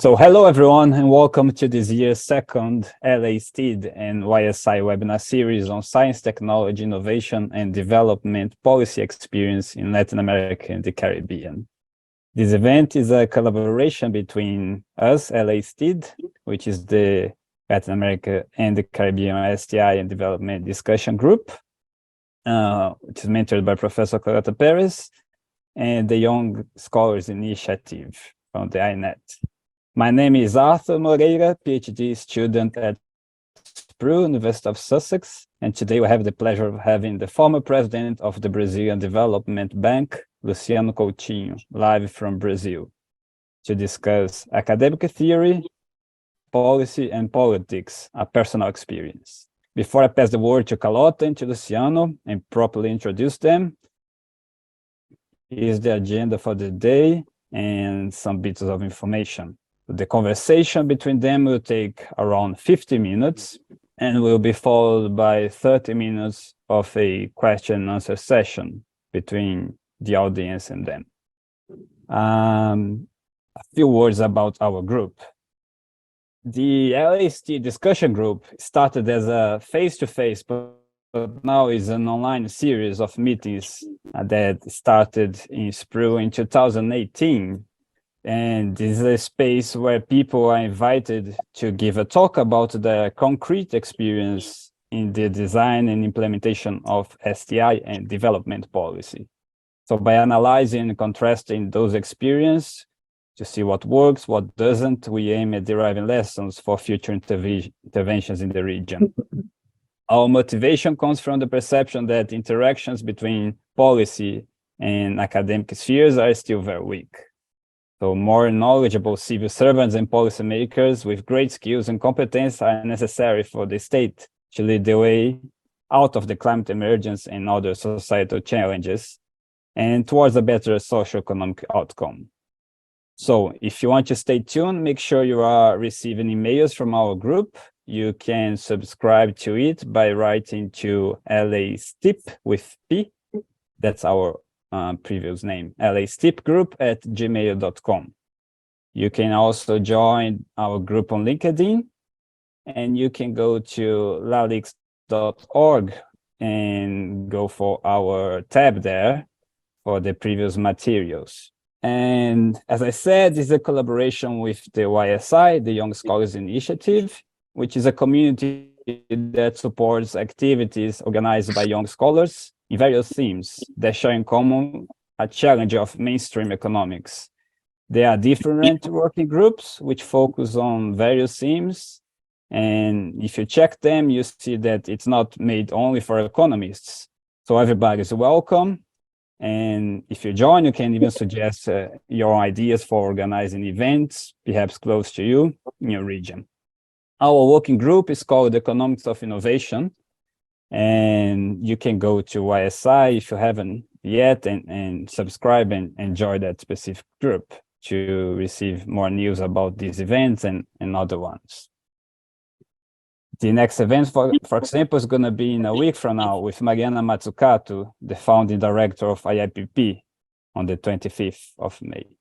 So hello everyone and welcome to this year's second LA STID and YSI webinar series on science, technology, innovation and development policy experience in Latin America and the Caribbean. This event is a collaboration between us, LA STID, which is the Latin America and the Caribbean STI and Development Discussion Group, which is mentored by Professor Carlota Pérez, and the Young Scholars Initiative from the INET. My name is Arthur Moreira, PhD student at SPRU, University of Sussex, and today we have the pleasure of having the former president of the Brazilian Development Bank, Luciano Coutinho, live from Brazil, to discuss academic theory, policy, and politics, a personal experience. Before I pass the word to Carlota and to Luciano and properly introduce them, here's the agenda for the day and some bits of information. The conversation between them will take around 50 minutes and will be followed by 30 minutes of a question and answer session between the audience and them. A few words about our group. The LAST discussion group started as a face-to-face, but now is an online series of meetings that started in SPRU in 2018. And this is a space where people are invited to give a talk about their concrete experience in the design and implementation of STI and development policy. So by analyzing and contrasting those experiences to see what works, what doesn't, we aim at deriving lessons for future interventions in the region. Our motivation comes from the perception that interactions between policy and academic spheres are still very weak. So more knowledgeable civil servants and policymakers with great skills and competence are necessary for the state to lead the way out of the climate emergence and other societal challenges and towards a better socio-economic outcome. So if you want to stay tuned, make sure you are receiving emails from our group. You can subscribe to it by writing to LASTIP with P. That's our previous name, lastipgroup@gmail.com. You can also join our group on LinkedIn, and you can go to lalix.org and go for our tab there for the previous materials. And as I said, this is a collaboration with the YSI, the Young Scholars Initiative, which is a community that supports activities organized by young scholars in various themes that share in common a challenge of mainstream economics. There are different working groups which focus on various themes, and if you check them, you see that it's not made only for economists. So everybody is welcome, and if you join, you can even suggest your ideas for organizing events, perhaps close to you in your region. Our working group is called Economics of Innovation, and you can go to YSI if you haven't yet and subscribe and join that specific group to receive more news about these events and other ones. The next event, for example, is going to be in a week from now with Mariana Mazzucato, the founding director of IIPP, on the 25th of May.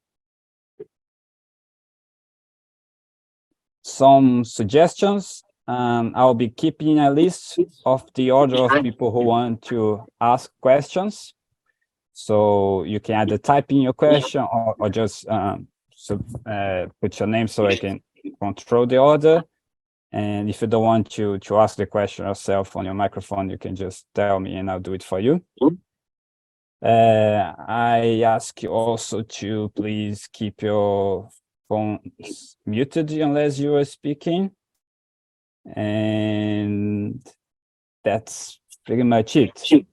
Some suggestions. I'll be keeping a list of the order of people who want to ask questions. So you can either type in your question or just put your name so I can control the order. And if you don't want to ask the question yourself on your microphone, you can just tell me and I'll do it for you. I ask you also to please keep your phones muted unless you are speaking. And that's pretty much it.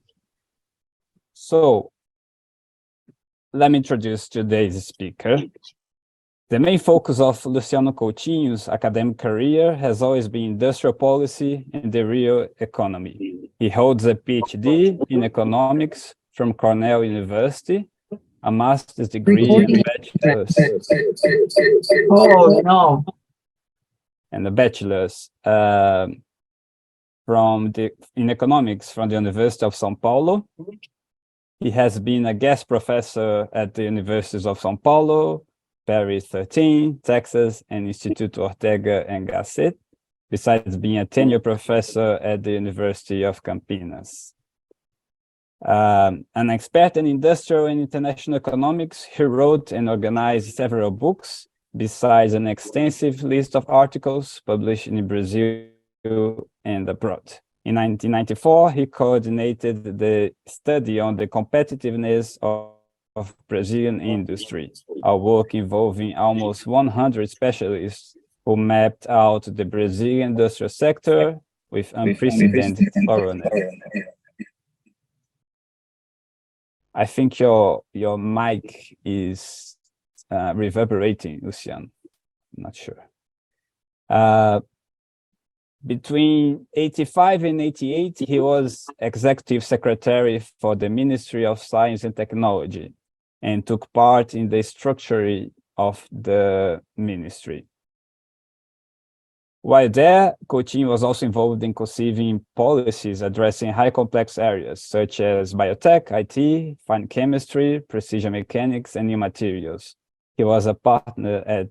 So let me introduce today's speaker. The main focus of Luciano Coutinho's academic career has always been industrial policy and the real economy. He holds a PhD in economics from Cornell University, a master's degree and bachelor's. Oh, no. And a bachelor's in economics from the University of São Paulo. He has been a guest professor at the Universities of São Paulo, Pérez 13, Texas, and Instituto Ortega and Gasset, besides being a tenure professor at the University of Campinas. An expert in industrial and international economics, he wrote and organized several books, besides an extensive list of articles published in Brazil and abroad. In 1994, he coordinated the study on the competitiveness of Brazilian industry, a work involving almost 100 specialists who mapped out the Brazilian industrial sector with unprecedented thoroughness. I think your mic is reverberating, Luciano. I'm not sure. Between 85 and 88, he was executive secretary for the Ministry of Science and Technology and took part in the structuring of the ministry. While there, Coutinho was also involved in conceiving policies addressing high complex areas such as biotech, IT, fine chemistry, precision mechanics, and new materials. He was a partner at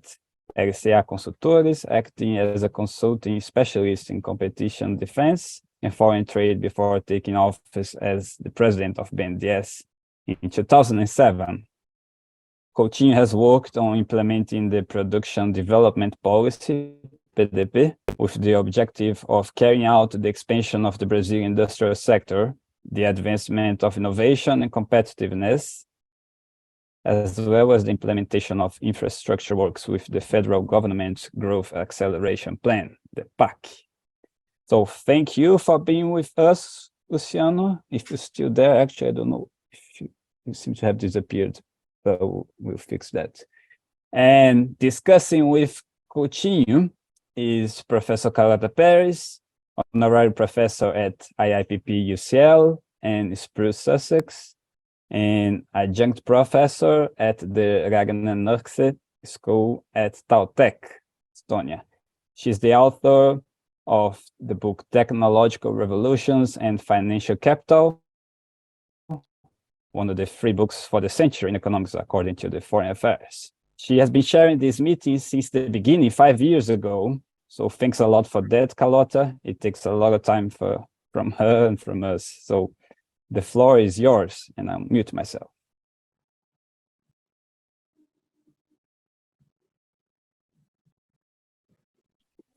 RCA Consultores, acting as a consulting specialist in competition defense and foreign trade before taking office as the president of BNDES in 2007. Coutinho has worked on implementing the Production Development Policy, PDP, with the objective of carrying out the expansion of the Brazilian industrial sector, the advancement of innovation and competitiveness, as well as the implementation of infrastructure works with the federal government's Growth Acceleration Plan, the PAC. So thank you for being with us, Luciano. If you're still there, actually, I don't know if you seem to have disappeared, but we'll fix that. And discussing with Coutinho is Professor Carlota Pérez, honorary professor at IIPP UCL and Spruce, Sussex, and adjunct professor at the Ragnar Nurse School at Tautech, Estonia. She's the author of the book Technological Revolutions and Financial Capital, one of the 3 books for the century in economics according to the Foreign Affairs. She has been sharing these meetings since the beginning 5 years ago. So thanks a lot for that, Carlota. It takes a lot of time from her and from us. So the floor is yours, and I'll mute myself.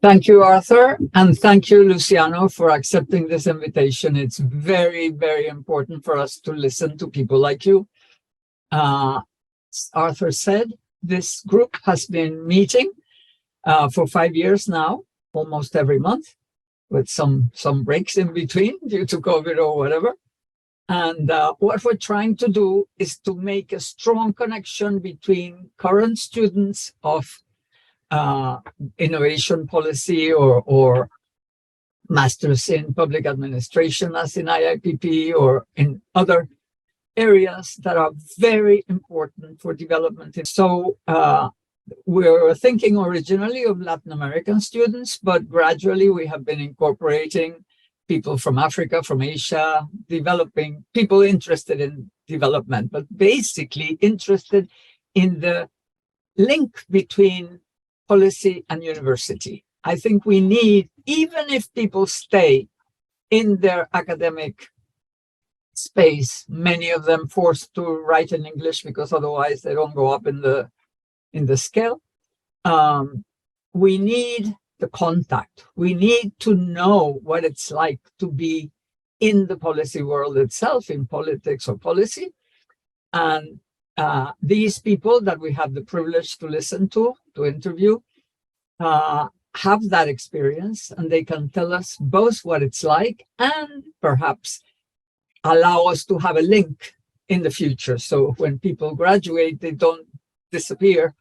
Thank you, Arthur, and thank you, Luciano, for accepting this invitation. It's very, very important for us to listen to people like you. Arthur said, this group has been meeting for 5 years now, almost every month, with some breaks in between due to COVID or whatever. And what we're trying to do is to make a strong connection between current students of innovation policy or masters in public administration, as in IIPP, or in other areas that are very important for development. So we were thinking originally of Latin American students, but gradually we have been incorporating people from Africa, from Asia, developing people interested in development, but basically interested in the link between policy and university. I think we need, even if people stay in their academic space, many of them forced to write in English because otherwise they don't go up in the scale. We need the contact. We need to know what it's like to be in the policy world itself, in politics or policy. And these people that we have the privilege to listen to interview, have that experience, and they can tell us both what it's like and perhaps allow us to have a link in the future. So when people graduate, they don't disappear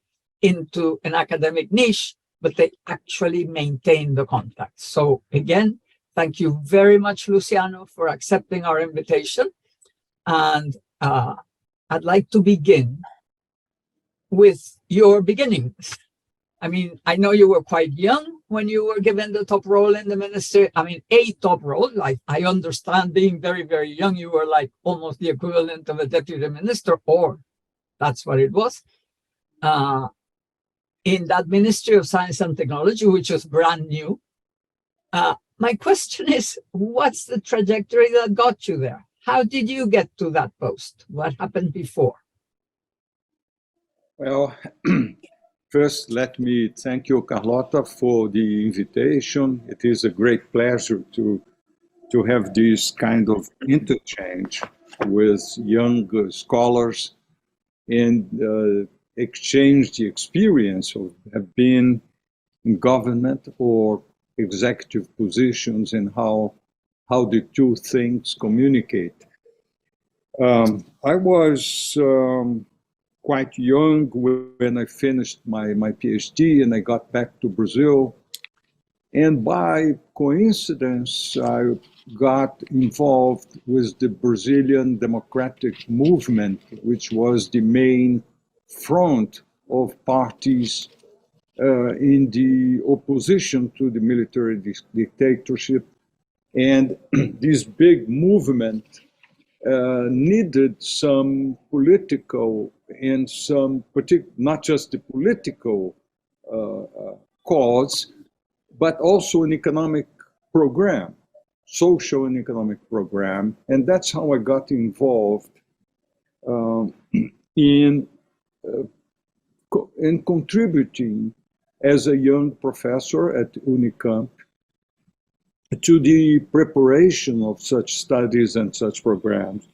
into an academic niche, but they actually maintain the contact. So again, thank you very much, Luciano, for accepting our invitation. And I'd like to begin with your beginnings. I mean, I know you were quite young when you were given the top role in the ministry. I mean, a top role. Like, I understand being very, very young, you were like almost the equivalent of a deputy minister, or that's what it was. in that Ministry of Science and Technology, which was brand new. My question is, what's the trajectory that got you there? How did you get to that post? What happened before? Well, first, let me thank you, Carlota, for the invitation. It is a great pleasure to have this kind of interchange with young scholars and exchange the experience of have been in government or executive positions and how the two things communicate. I was quite young when I finished my PhD and I got back to Brazil. And by coincidence, I got involved with the Brazilian democratic movement, which was the main front of parties in the opposition to the military dictatorship. And this big movement needed some political and some not just the political cause, but also an economic program, social and economic program. And that's how I got involved in contributing as a young professor at Unicamp to the preparation of such studies and such programs.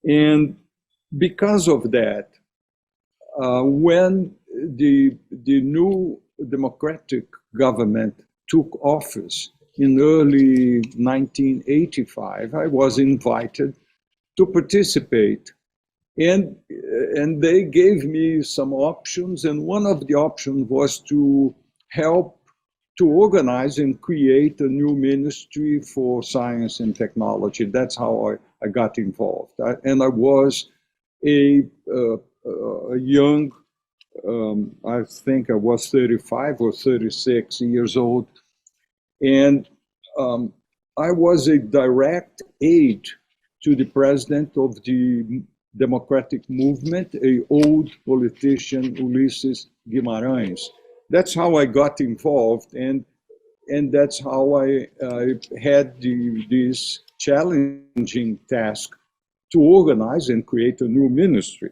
And because of that, when the new democratic government took office in early 1985, I was invited to participate. And they gave me some options, and one of the options was to help to organize and create a new ministry for science and technology. That's how I got involved. And I was a young, I think I was 35 or 36 years old. And I was a direct aide to the president of the democratic movement, an old politician, Ulisses Guimarães. That's how I got involved, and that's how I had this challenging task to organize and create a new ministry,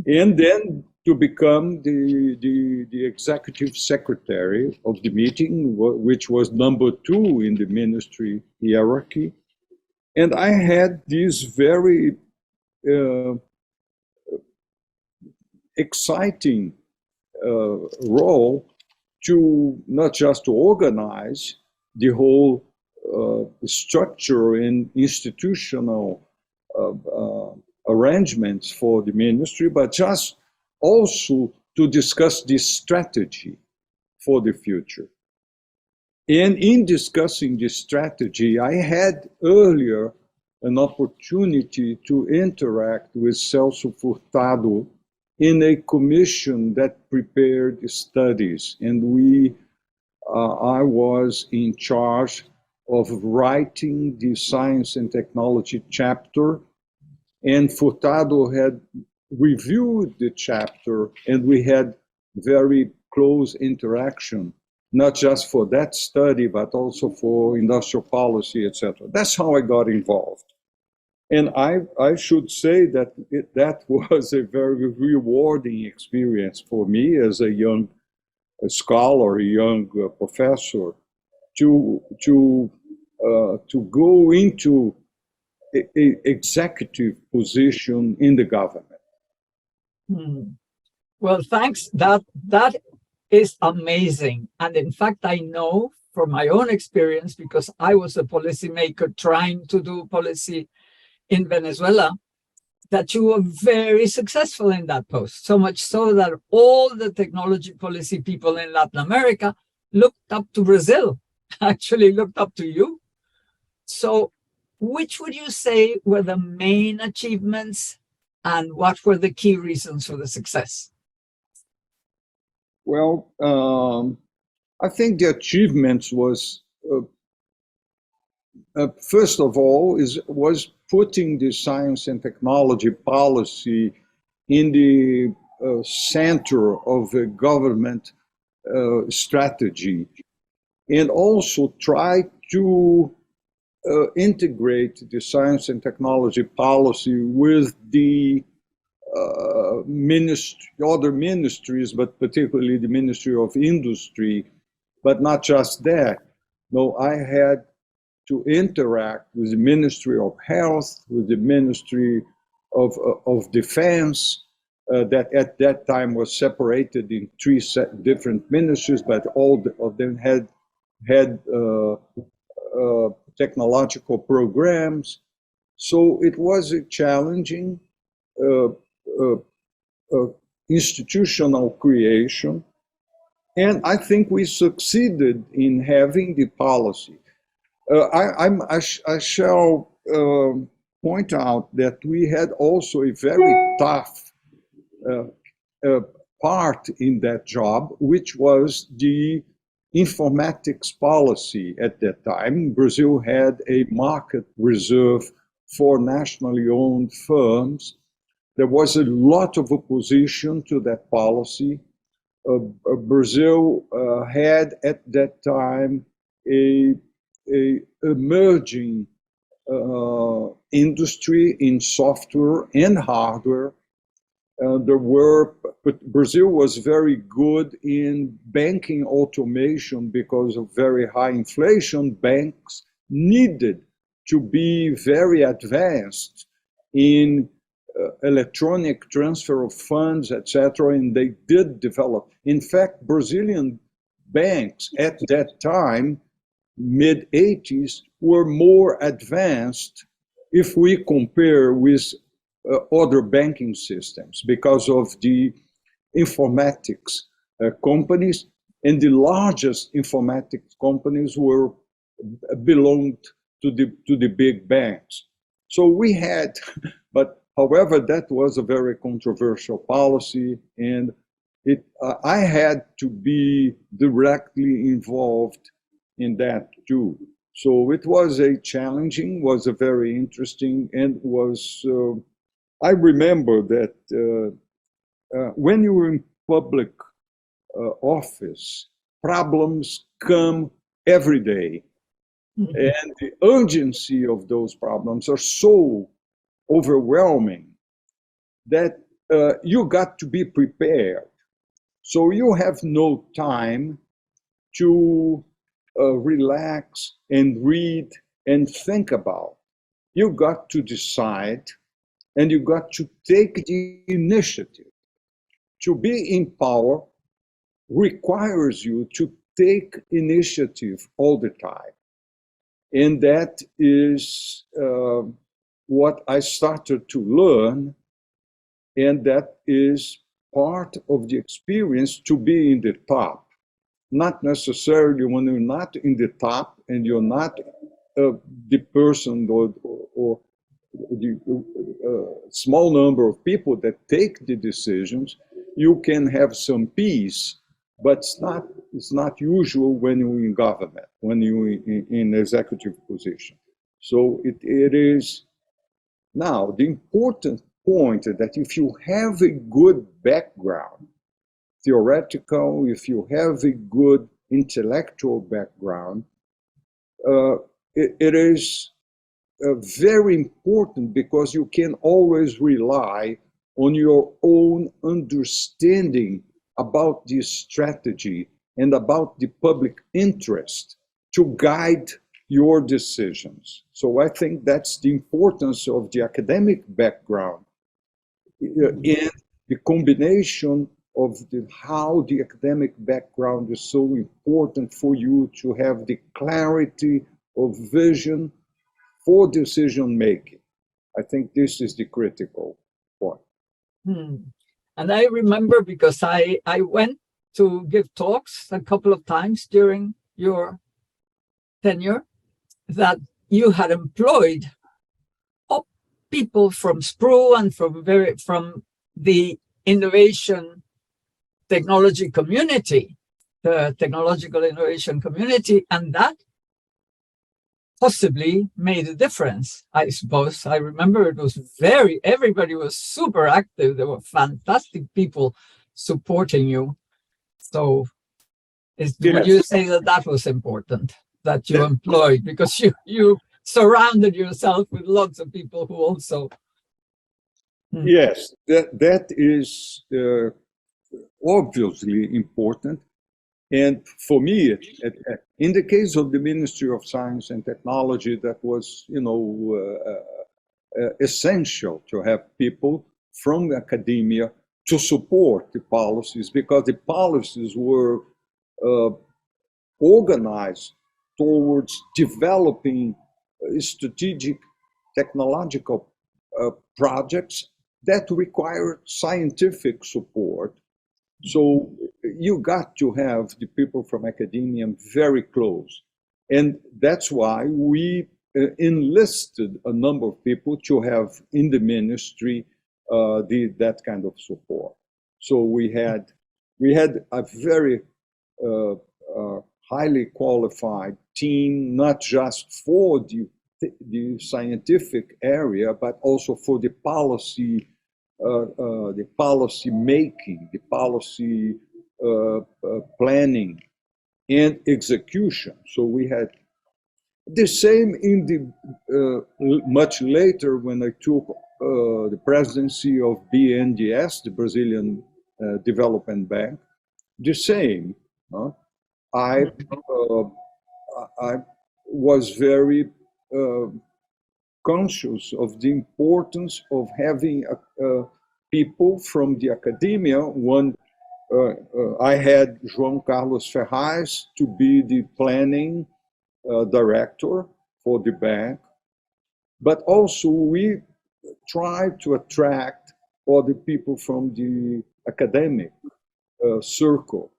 and then to become the executive secretary of the meeting, which was number 2 in the ministry hierarchy. And I had this very exciting role to not just to organize the whole structure and institutional arrangements for the ministry, but just also to discuss the strategy for the future. And in discussing this strategy, I had earlier an opportunity to interact with Celso Furtado in a commission that prepared studies. And I was in charge of writing the science and technology chapter, and Furtado had reviewed the chapter, and we had very close interaction, not just for that study, but also for industrial policy, etc. That's how I got involved. And I should say that that was a very rewarding experience for me as a young scholar, a young professor, to go into a executive position in the government. Well, thanks. That is amazing. And in fact, I know from my own experience, because I was a policymaker trying to do policy in Venezuela, that you were very successful in that post. So much so that all the technology policy people in Latin America looked up to Brazil, actually looked up to you. So which would you say were the main achievements, and what were the key reasons for the success? Well, I think the achievements was, first of all, was putting the science and technology policy in the center of a government strategy, and also try to integrate the science and technology policy with the other ministries, but particularly the Ministry of Industry. But not just that. No, I had to interact with the Ministry of Health, with the Ministry of Defense, that at that time was separated in three different ministries, but all of them had technological programs. So it was a challenging institutional creation. And I think we succeeded in having the policy. I shall point out that we had also a very tough part in that job, which was the informatics policy at that time. Brazil had a market reserve for nationally owned firms. There was a lot of opposition to that policy. Brazil had at that time a emerging industry in software and hardware. Brazil was very good in banking automation because of very high inflation. Banks needed to be very advanced in electronic transfer of funds, etc., and they did develop. In fact, Brazilian banks at that time, mid-80s, were more advanced if we compare with other banking systems because of the informatics companies, and the largest informatics companies belonged to the big banks. So we had, but however, that was a very controversial policy, and I had to be directly involved in that too. So it was was a very interesting, and was, I remember that when you were in public office, problems come every day. Mm-hmm. And the urgency of those problems are so overwhelming that you got to be prepared. So you have no time to relax and read and think about. You got to decide, and you got to take the initiative. To be in power requires you to take initiative all the time. And that is what I started to learn, and that is part of the experience to be in the top. Not necessarily when you're not in the top and you're not the person or the small number of people that take the decisions, you can have some peace, but it's not usual when you're in government, when you're in executive position. So it is. Now, the important point is that if you have a good background, theoretical, if you have a good intellectual background, it is very important, because you can always rely on your own understanding about this strategy and about the public interest to guide your decisions. So I think that's the importance of the academic background and the combination of how the academic background is so important for you to have the clarity of vision for decision making. I think this is the critical point. And I remember, because I went to give talks a couple of times during your tenure, that you had employed people from SPRU and from the innovation technology community, the technological innovation community, and that possibly made a difference, I suppose. I remember it was everybody was super active. There were fantastic people supporting you. So would you say that that was important, that you employed, because you surrounded yourself with lots of people who also... Yes, that is obviously important. And for me, in the case of the Ministry of Science and Technology, that was, essential to have people from academia to support the policies, because the policies were organized towards developing strategic technological projects that require scientific support. So you got to have the people from academia very close. And that's why we enlisted a number of people to have in the ministry that kind of support. So we had a very highly qualified team, not just for the scientific area, but also for the policy making, the policy planning and execution. So we had the same in the much later when I took the presidency of BNDES, the Brazilian Development Bank. The same. I was very conscious of the importance of having people from the academia. I had João Carlos Ferraz to be the planning director for the bank, but also we tried to attract other people from the academic circle,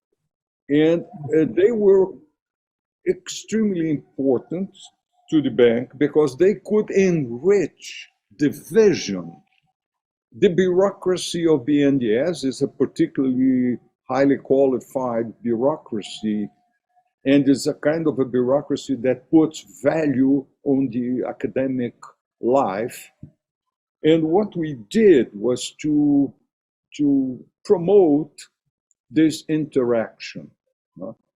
and they were extremely important to the bank because they could enrich the vision. The bureaucracy of BNDES is a particularly highly qualified bureaucracy, and is a kind of a bureaucracy that puts value on the academic life. And what we did was to promote this interaction,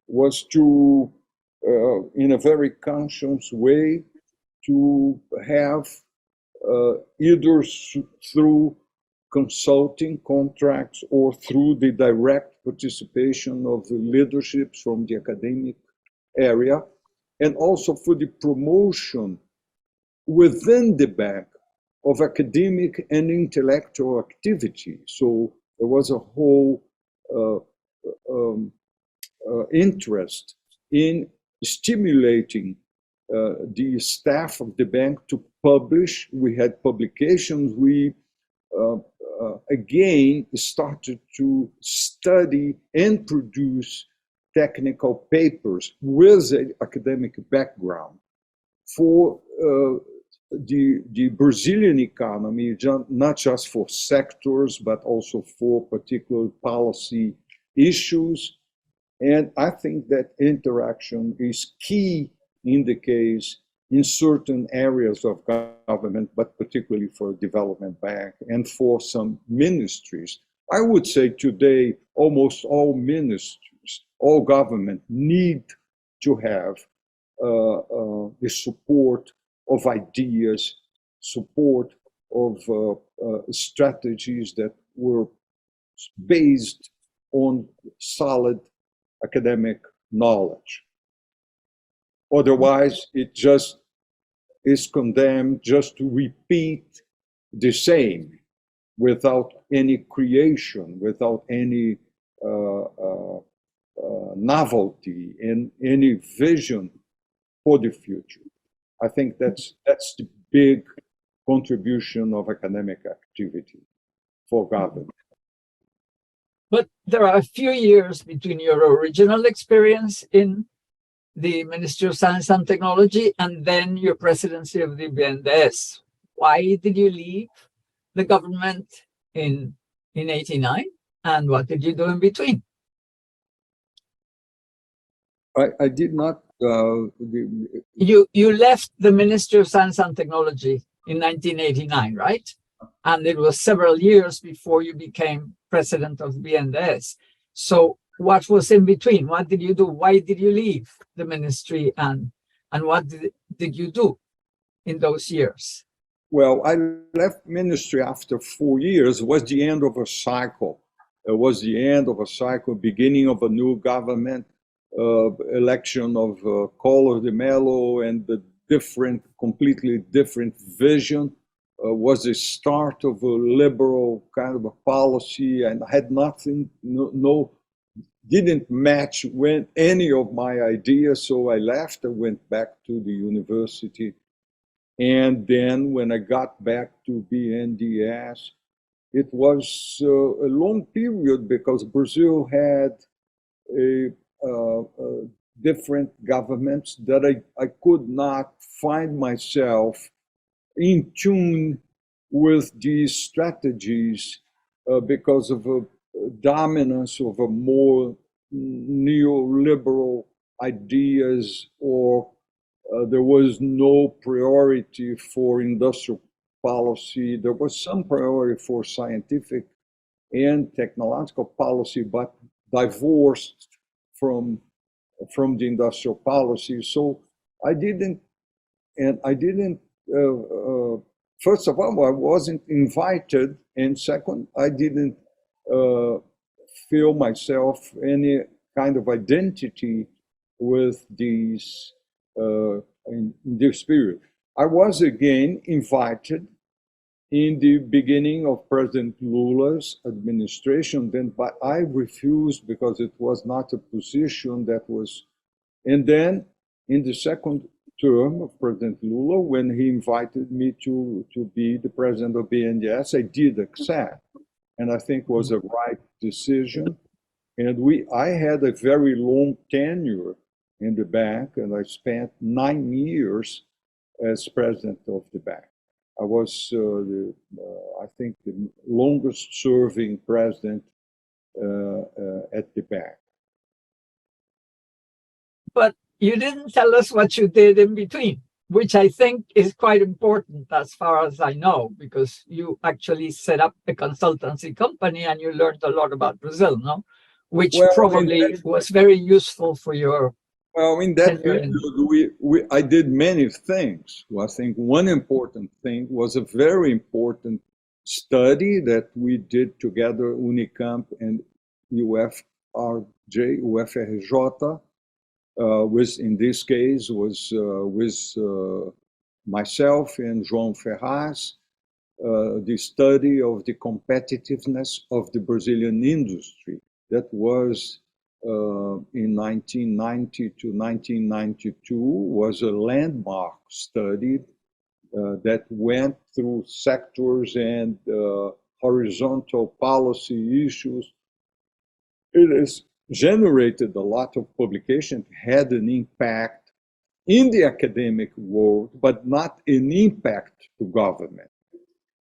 was to, in a very conscious way, to have either through consulting contracts or through the direct participation of the leaderships from the academic area, and also for the promotion within the bank of academic and intellectual activity. So there was a whole interest in stimulating the staff of the bank to publish. We had publications. We again started to study and produce technical papers with an academic background for the Brazilian economy, not just for sectors, but also for particular policy issues. And I think that interaction is key in the case in certain areas of government, but particularly for Development Bank and for some ministries. I would say today, almost all ministries, all government need to have the support of ideas, support of strategies that were based on solid academic knowledge. Otherwise, it just is condemned just to repeat the same without any creation, without any novelty and any vision for the future. I think that's the big contribution of academic activity for government. But there are a few years between your original experience in the Ministry of Science and Technology and then your presidency of the BNDES. Why did you leave the government in 89? And what did you do in between? I did not You left the Ministry of Science and Technology in 1989, right? And it was several years before you became president of BNDES. So what was in between? What did you do? Why did you leave the ministry, and what did you do in those years? Well, I left ministry after 4 years. It was the end of a cycle. It was the end of a cycle, beginning of a new government, election of Collor de Mello, and the completely different vision was the start of a liberal kind of a policy, and had nothing, didn't match with any of my ideas. So I left. I went back to the university. And then when I got back to BNDES, it was a long period because Brazil had different governments that I could not find myself in tune with these strategies because of a dominance of a more neoliberal ideas, or there was no priority for industrial policy. There was some priority for scientific and technological policy, but divorced from the industrial policy. So I didn't, first of all, I wasn't invited, and second, I didn't feel myself any kind of identity with these in this period. I was again invited in the beginning of President Lula's administration, but I refused because it was not a position that was. And then in the second term of President Lula, when he invited me to be the president of BNDES, I did accept, and I think was a right decision. And I had a very long tenure in the bank, and I spent 9 years as president of the bank. I was, I think, the longest serving president at the bank. But you didn't tell us what you did in between, which I think is quite important as far as I know, because you actually set up a consultancy company and you learned a lot about Brazil, no? Which probably was very useful for your. Well, in that period, I did many things. Well, I think one important thing was a very important study that we did together, Unicamp and UFRJ, which in this case was with myself and João Ferraz, the study of the competitiveness of the Brazilian industry. That was in 1990 to 1992, was a landmark study that went through sectors and horizontal policy issues. It has generated a lot of publication, had an impact in the academic world, but not an impact to government.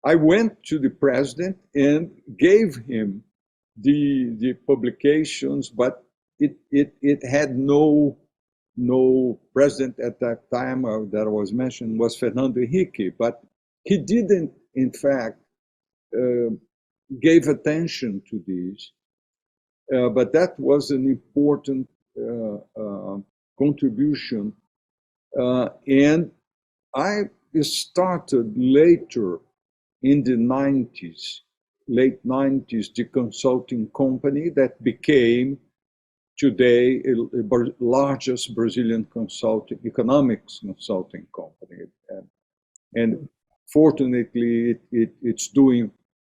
I went to the president and gave him the publications, but it had no president at that time that was mentioned was Fernando Henrique, but he didn't, in fact, gave attention to these. But that was an important contribution. And I started later in the 90s, late 90s, the consulting company that became today the largest Brazilian economics consulting company. And fortunately, it's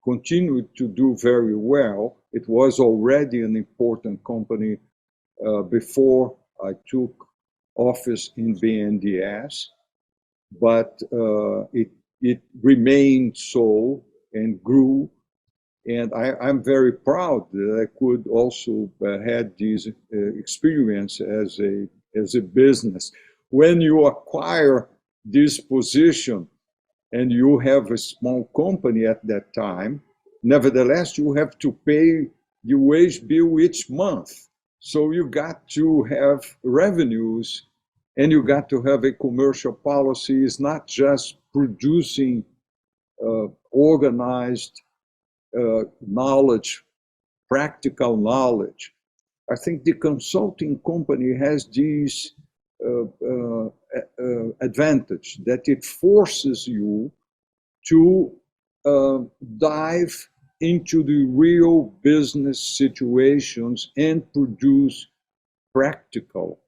continued to do very well. It was already an important company before I took office in BNDES, but it remained so and grew. And I'm very proud that I could also had this experience as a business. When you acquire this position and you have a small company at that time, nevertheless, you have to pay the wage bill each month. So you got to have revenues and you got to have a commercial policy. It's not just producing organized knowledge, practical knowledge. I think the consulting company has this advantage that it forces you to dive into the real business situations and produce practical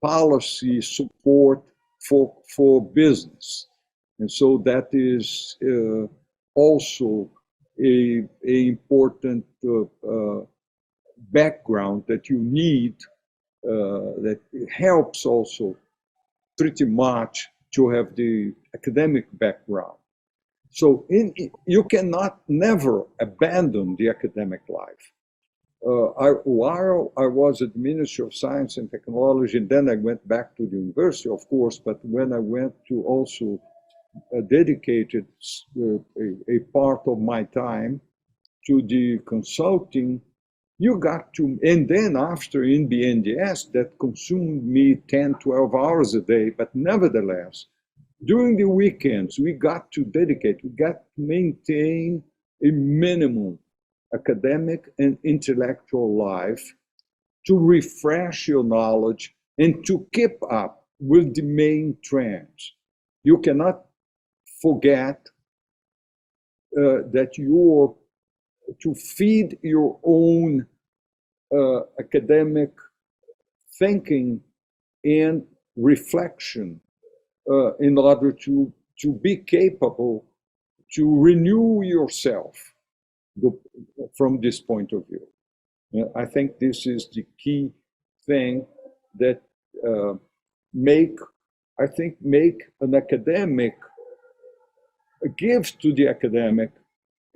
policy support for business. And so that is also a important background that you need, that helps also pretty much to have the academic background. So you cannot never abandon the academic life. While I was at the Ministry of Science and Technology, and then I went back to the university, of course, but when I went to also dedicated a part of my time to the consulting, you got to, and then after in BNDES, that consumed me 10, 12 hours a day, but nevertheless, during the weekends, we got to maintain a minimum academic and intellectual life to refresh your knowledge and to keep up with the main trends. You cannot forget that to feed your own academic thinking and reflection in order to be capable to renew yourself from this point of view. I think this is the key thing that make an academic, gives to the academic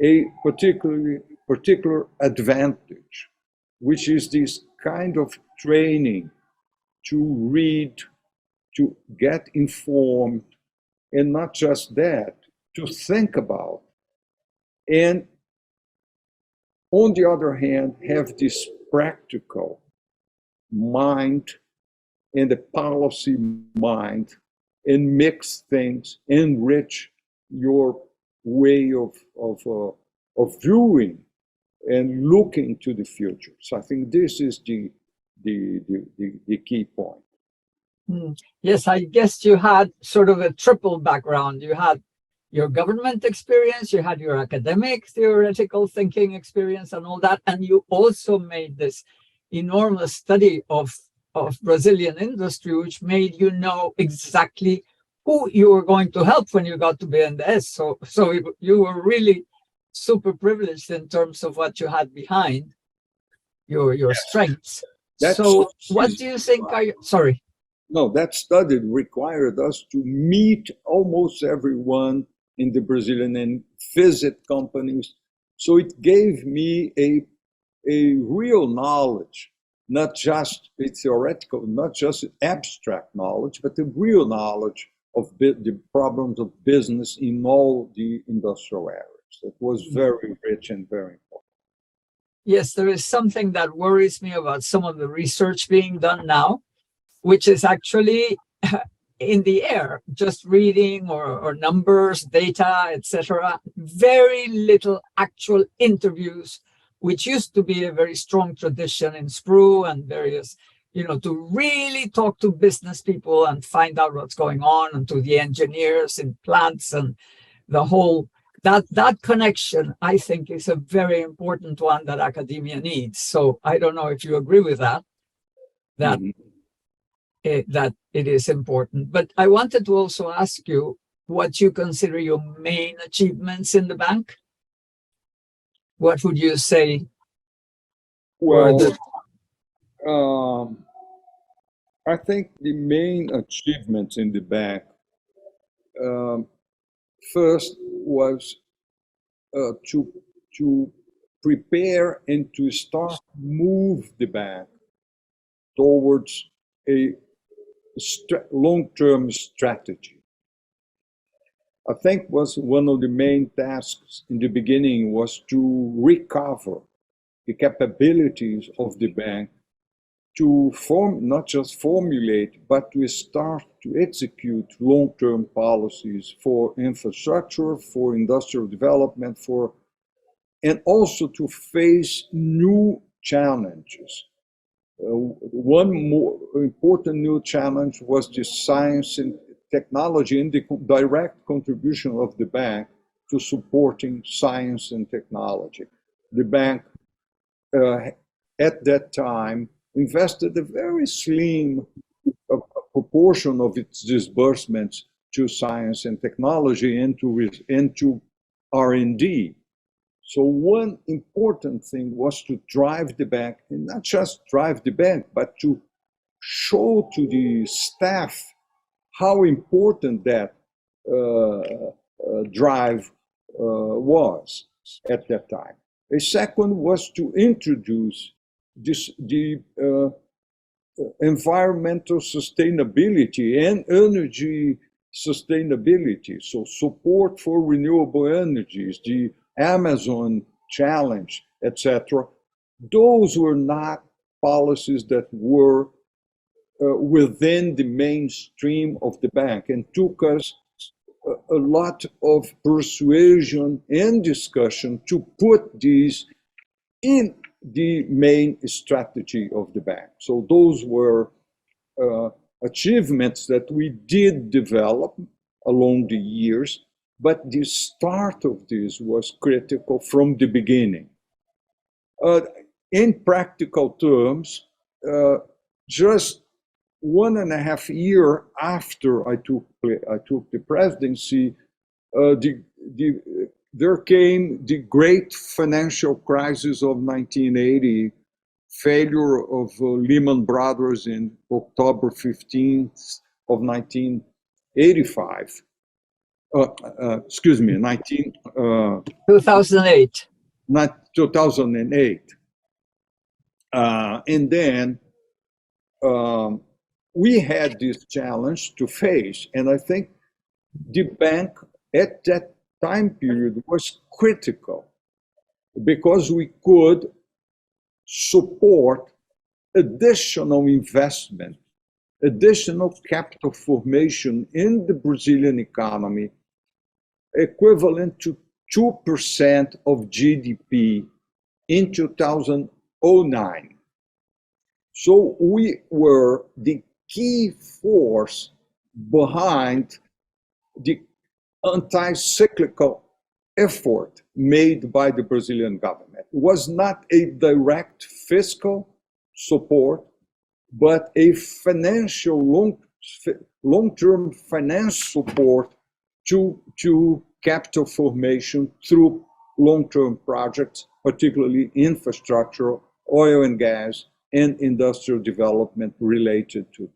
a particular advantage, which is this kind of training to read, to get informed, and not just that, to think about. And on the other hand, have this practical mind and a policy mind, and mix things, enrich your way of viewing and looking to the future. So I think this is the key point. Yes, I guess you had sort of a triple background. You had your government experience, you had your academic theoretical thinking experience and all that, and you also made this enormous study of Brazilian industry, which made you know exactly who you were going to help when you got to BNDES. So you were really super privileged in terms of what you had behind your yes. strengths. So what do you think sorry? No, that study required us to meet almost everyone in the Brazilian and visit companies. So it gave me a real knowledge, not just a theoretical, not just abstract knowledge, but a real knowledge of the problems of business in all the industrial areas. It was very rich and very important. Yes, there is something that worries me about some of the research being done now, which is actually in the air, just reading or numbers, data, etc. Very little actual interviews, which used to be a very strong tradition in SPRU and various, to really talk to business people and find out what's going on, and to the engineers in plants, and the whole, that connection, I think, is a very important one that academia needs. So I don't know if you agree with that, that it is important. But I wanted to also ask you what you consider your main achievements in the bank. What would you say? Well, I think the main achievements in the bank, first was to prepare and to start move the bank towards a long-term strategy. I think was one of the main tasks in the beginning was to recover the capabilities of the bank to not just formulate, but to start to execute long-term policies for infrastructure, for industrial development, and also to face new challenges. One more important new challenge was the science and technology and the direct contribution of the bank to supporting science and technology. The bank, at that time, invested a very slim proportion of its disbursements to science and technology and to R&D. So one important thing was to drive the bank, and not just drive the bank, but to show to the staff how important that drive was at that time. A second was to introduce the environmental sustainability and energy sustainability, so support for renewable energies, the Amazon challenge, etc. Those were not policies that were within the mainstream of the bank, and took us a lot of persuasion and discussion to put these in the main strategy of the bank. So those were achievements that we did develop along the years, but the start of this was critical from the beginning. In practical terms, just 1.5 years after I took the presidency, there came the great financial crisis of 1980, failure of Lehman Brothers in October 15th of 1985. Excuse me, 2008. 2008. And then we had this challenge to face, and I think the bank at that time period was critical because we could support additional investment, additional capital formation in the Brazilian economy, equivalent to 2% of GDP in 2009. So we were the key force behind the anti-cyclical effort made by the Brazilian government. It was not a direct fiscal support, but a financial long-term finance support to capital formation through long-term projects, particularly infrastructure, oil and gas, and industrial development related to it.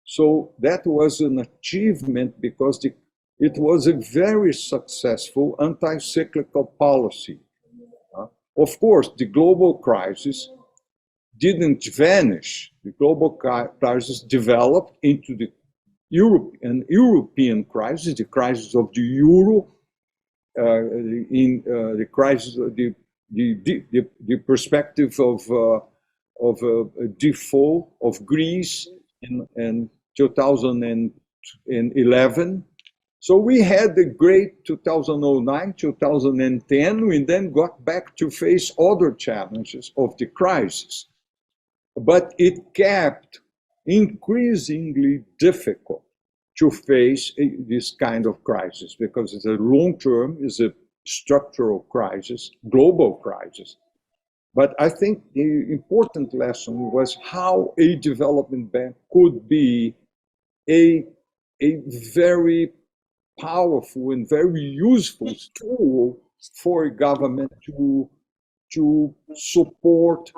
So that was an achievement because it was a very successful anti-cyclical policy. Of course, the global crisis didn't vanish. The global crisis developed into the European crisis, the crisis of the euro, in the crisis of the perspective of a default of Greece in 2011. So we had the great 2009, 2010, we then got back to face other challenges of the crisis. But it kept increasingly difficult to face this kind of crisis because it's a long-term, it's a structural crisis, global crisis. But I think the important lesson was how a development bank could be a very powerful and very useful tool for a government to support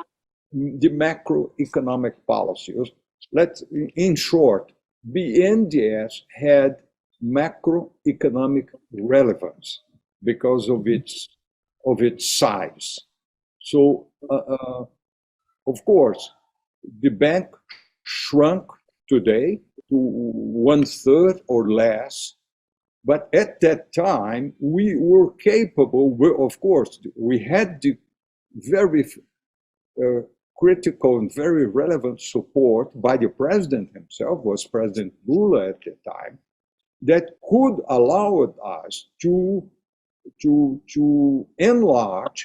the macroeconomic policy. In short, BNDES had macroeconomic relevance because of its size. So, of course, the bank shrunk today to 1/3 or less, but at that time we were capable. Of course, we had the very critical and very relevant support by the president himself, was President Lula at the time, that could allow us to enlarge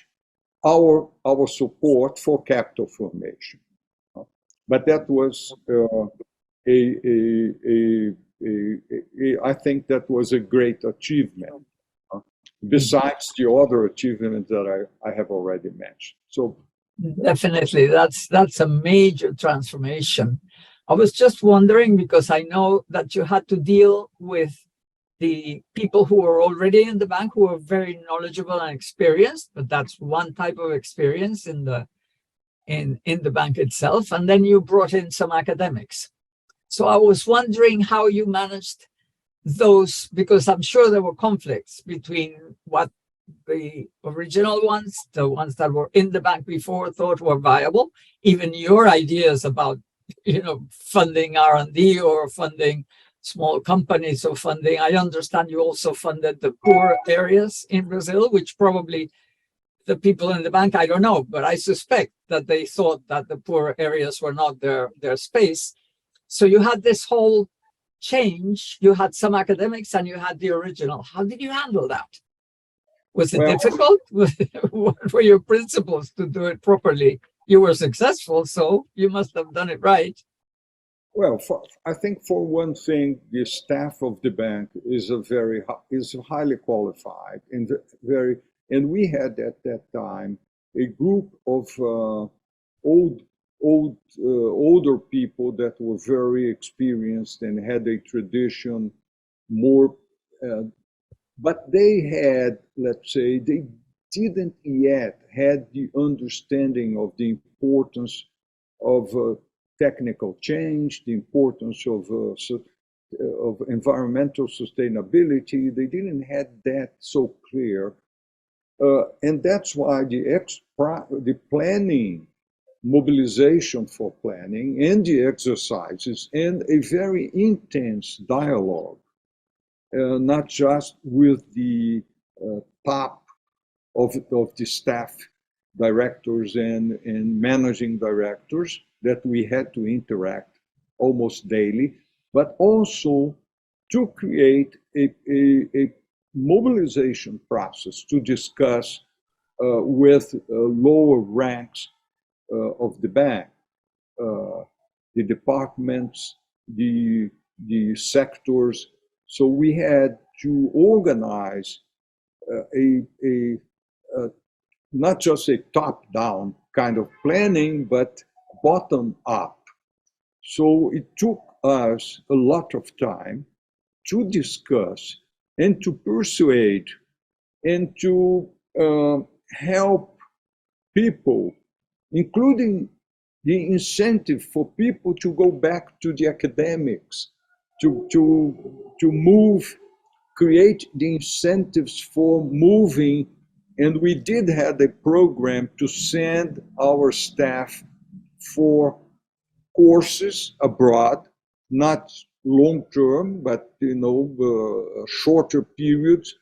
our support for capital formation. But that was I think that was a great achievement, besides the other achievements that I have already mentioned. So definitely, that's a major transformation. I was just wondering, because I know that you had to deal with the people who were already in the bank, who were very knowledgeable and experienced, but that's one type of experience in the bank itself. And then you brought in some academics. So I was wondering how you managed those, because I'm sure there were conflicts between what the original ones, the ones that were in the bank before, thought were viable, even your ideas about, funding R&D or funding small companies or funding. I understand you also funded the poor areas in Brazil, which probably the people in the bank, I don't know, but I suspect that they thought that the poor areas were not their space. So you had this whole change. You had some academics and you had the original. How did you handle that? Was it difficult? What were your principles to do it properly? You were successful, so you must have done it right. Well, I think for one thing, the staff of the bank is highly qualified and we had at that time a group of older people that were very experienced and had a tradition more, but they had, let's say, they didn't yet had the understanding of the importance of technical change, the importance of environmental sustainability. They didn't have that so clear. And that's why the planning, mobilization for planning, and the exercises, and a very intense dialogue, not just with the top of the staff directors and managing directors that we had to interact almost daily, but also to create a mobilization process to discuss with lower ranks of the bank, the departments, the sectors. So we had to organize not just a top-down kind of planning, but bottom-up. So it took us a lot of time to discuss and to persuade and to help people, including the incentive for people to go back to the academics, to move, create the incentives for moving. And we did have a program to send our staff for courses abroad, not long-term, but shorter periods,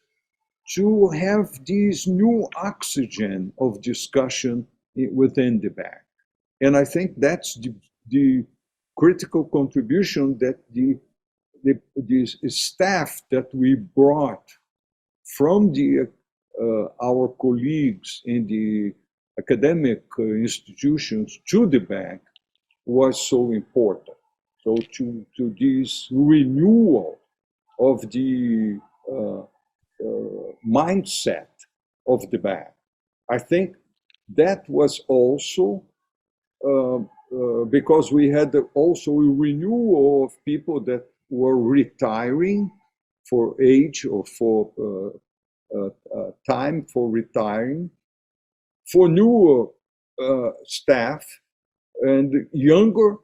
to have this new oxygen of discussion within the bank. And I think that's the critical contribution that the staff that we brought from our colleagues in the academic institutions to the bank was so important. So to this renewal of the mindset of the bank, I think that was also because we had also a renewal of people that were retiring for age or for time for retiring, for newer staff and younger,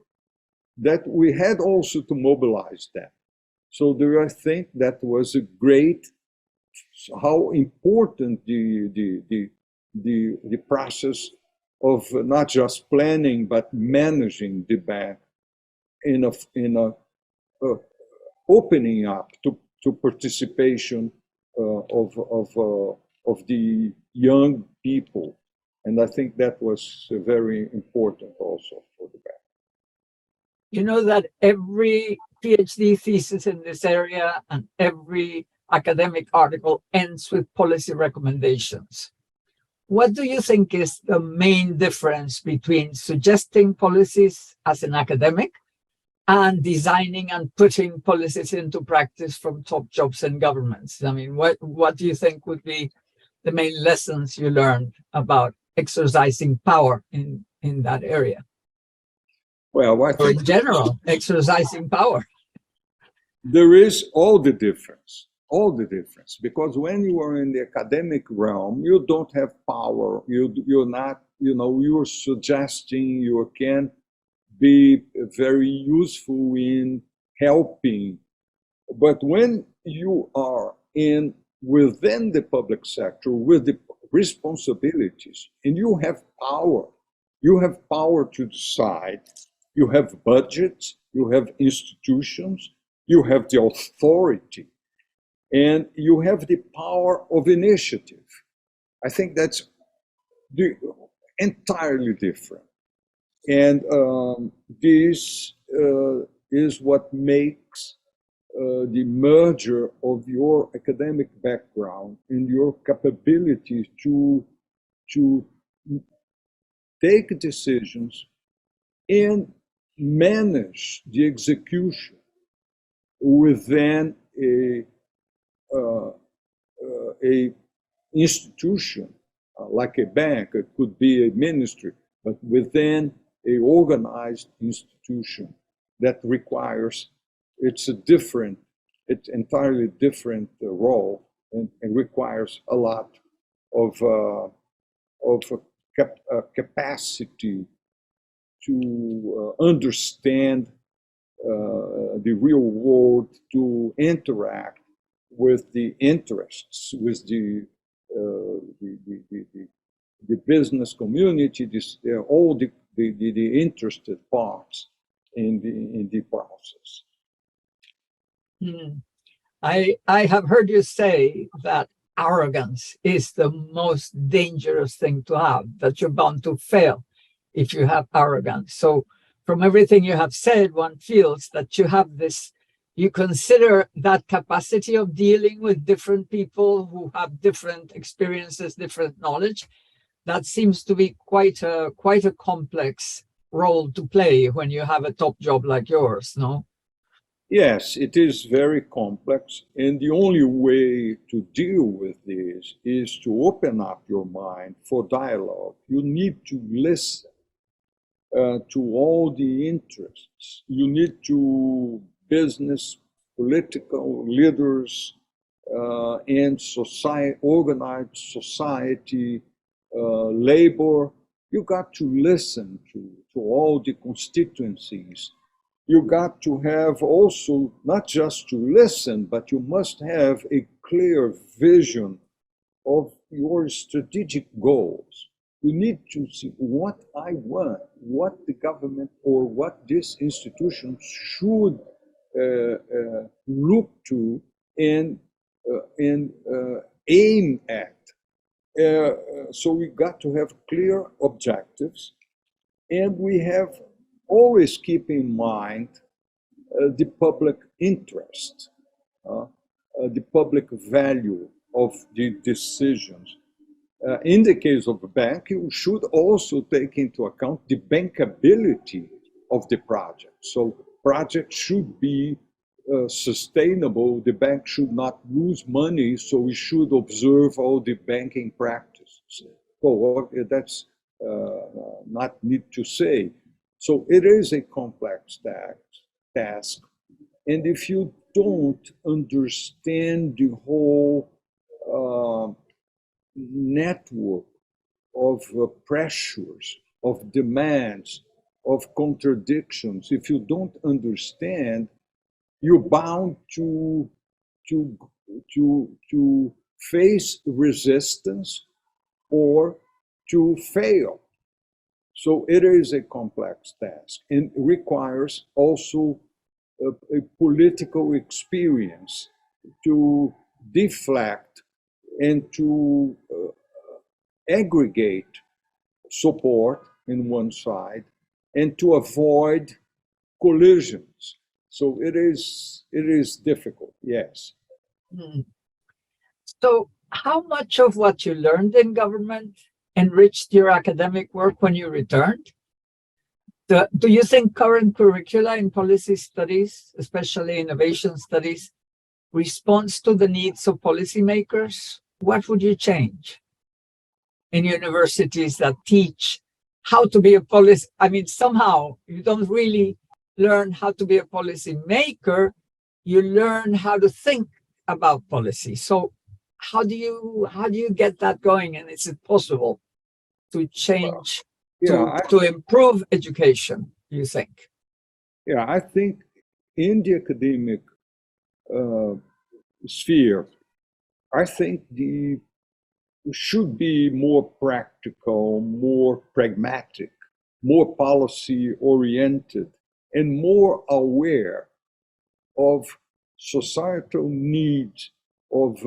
that we had also to mobilize them. So there, I think that was a great, how important the process of not just planning but managing the bank in a opening up to participation of the young people And I think that was very important also for the bank. You know that every PhD thesis in this area and every academic article ends with policy recommendations. What do you think is the main difference between suggesting policies as an academic and designing and putting policies into practice from top jobs and governments? I mean, what do you think would be the main lessons you learned about exercising power in that area? Well, I Or think in general, exercising power. there is all the difference, because when you are in the academic realm, you don't have power. You're not, you're suggesting, you can be very useful in helping. But when you are within the public sector with the responsibilities, and you have power to decide, you have budgets, you have institutions, you have the authority, and you have the power of initiative. I think that's entirely different. And this is what makes the merger of your academic background and your capability to take decisions and manage the execution within a institution like a bank. It could be a ministry, but within a organized institution that requires, it's entirely different role, and requires a lot of capacity to understand the real world, to interact with the interests, with the business community, all the interested parts in the process. I have heard you say that arrogance is the most dangerous thing to have, that you're bound to fail if you have arrogance. So from everything you have said, one feels that you have this, you consider that capacity of dealing with different people who have different experiences, different knowledge. That seems to be quite a complex role to play when you have a top job like yours, no? Yes, it is very complex, and the only way to deal with this is to open up your mind for dialogue. You need to listen to all the interests. You need to business, political leaders, and society, organized society, labor. You got to listen to all the constituencies. You got to have also, not just to listen, but you must have a clear vision of your strategic goals. You need to see what I want, what the government or what this institution should look to and aim at. So we got to have clear objectives, and we have always keep in mind the public interest, the public value of the decisions. In the case of a bank, you should also take into account the bankability of the project. So project should be sustainable. The bank should not lose money, so we should observe all the banking practices. So that's not need to say. So it is a complex task. And if you don't understand the whole network of pressures, of demands, of contradictions, if you don't understand, you're bound to face resistance or to fail. So it is a complex task and requires also a political experience to deflect and to aggregate support in one side and to avoid collisions. So it is difficult, yes. Hmm. So how much of what you learned in government enriched your academic work when you returned? Do you think current curricula in policy studies, especially innovation studies, responds to the needs of policymakers? What would you change in universities that teach how to be a policy? I mean, somehow you don't really learn how to be a policy maker, you learn how to think about policy. So how do you get that going? And is it possible to change, to improve education, you think? Yeah, I think in the academic sphere, I think should be more practical, more pragmatic, more policy oriented, and more aware of societal needs, of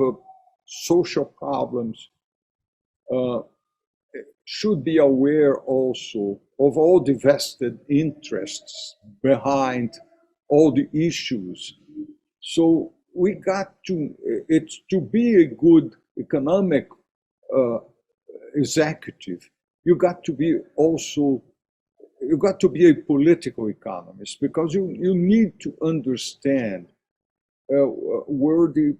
social problems, should be aware also of all the vested interests behind all the issues. So we got to, it's to be a good economic executive, you got to be also, you got to be a political economist, because you need to understand where the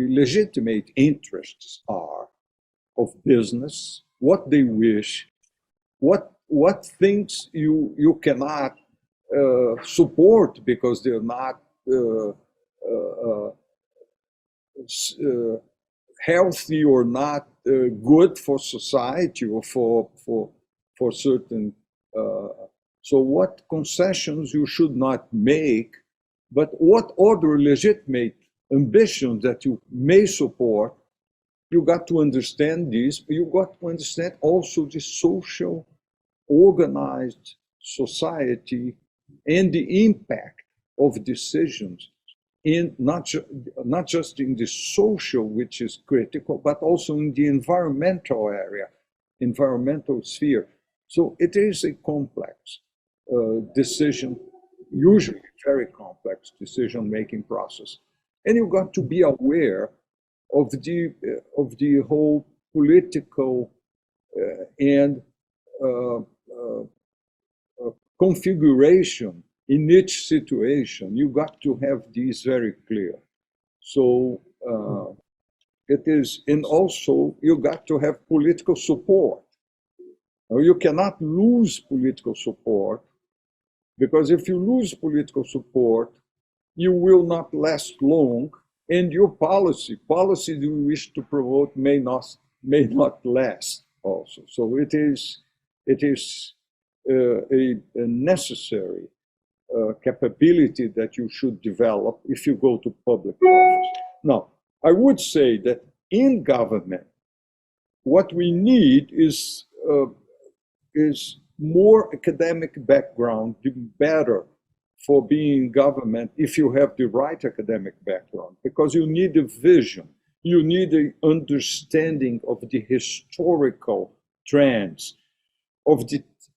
legitimate interests are of business, what they wish, what things you cannot support because they're not healthy or not good for society or for certain. So what concessions you should not make, but what other legitimate ambitions that you may support, you got to understand this, but you got to understand also the social organized society and the impact of decisions in not just in the social, which is critical, but also in the environmental area, environmental sphere. So it is a complex decision, usually very complex decision-making process. And you got to be aware of the whole political and configuration in each situation. You got to have these very clear. So it is, and also you got to have political support. Now, you cannot lose political support, because if you lose political support, you will not last long, and your policy you wish to promote may not last also. So it is a necessary capability that you should develop if you go to public office. Now, I would say that in government, what we need is more academic background, better for being in government if you have the right academic background, because you need a vision, you need an understanding of the historical trends,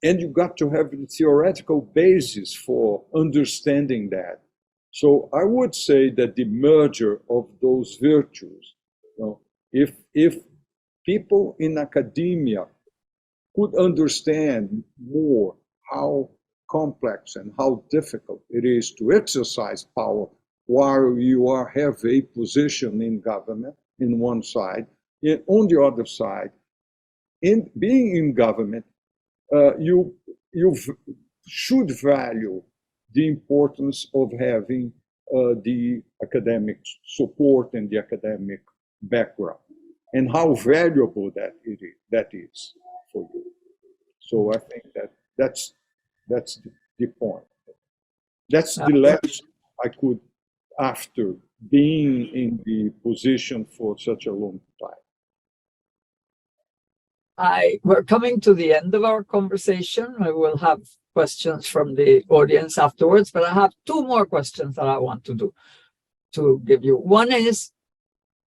and you got to have the theoretical basis for understanding that. So I would say that the merger of those virtues, if people in academia could understand more how complex and how difficult it is to exercise power while you have a position in government in one side, and on the other side, in being in government, you should value the importance of having the academic support and the academic background, and how valuable that is for you. So I think that's the point. That's the lesson I could, after being in the position for such a long time. We're coming to the end of our conversation. We will have questions from the audience afterwards, but I have two more questions that I want to give you. One is,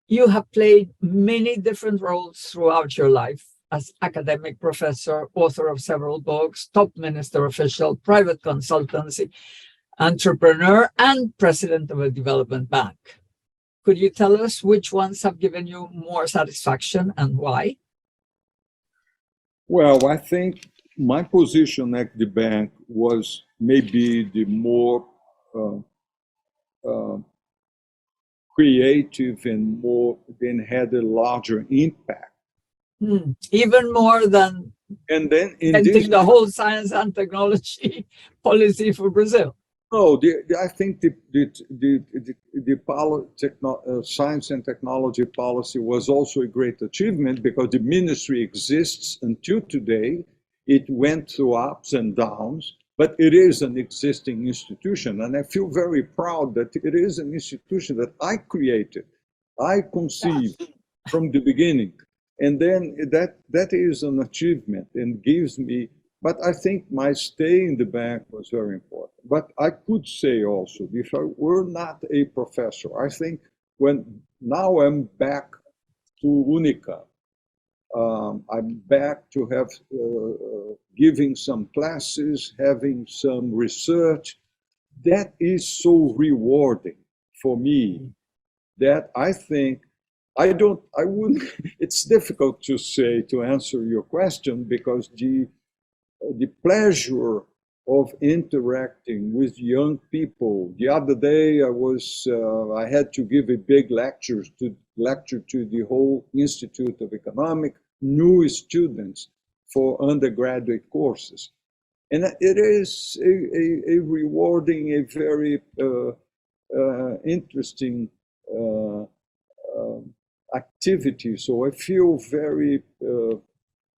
you have played many different roles throughout your life as academic professor, author of several books, top minister official, private consultancy, entrepreneur, and president of a development bank. Could you tell us which ones have given you more satisfaction and why? Well, I think my position at the bank was maybe the more creative and had a larger impact. Even more than inventing the whole science and technology policy for Brazil. No, I think the science and technology policy was also a great achievement because the ministry exists until today. It went through ups and downs, but it is an existing institution. And I feel very proud that it is an institution that I created, I conceived from the beginning. And then that is an achievement and gives me. But I think my stay in the bank was very important. But I could say also, if I were not a professor, I think now I'm back to Unicamp. I'm back to have giving some classes, having some research. That is so rewarding for me that I think it's difficult to answer your question because the pleasure of interacting with young people. The other day, I had to give a big lecture to the whole Institute of Economics, new students for undergraduate courses. And it is a rewarding, a very interesting activity. So I feel very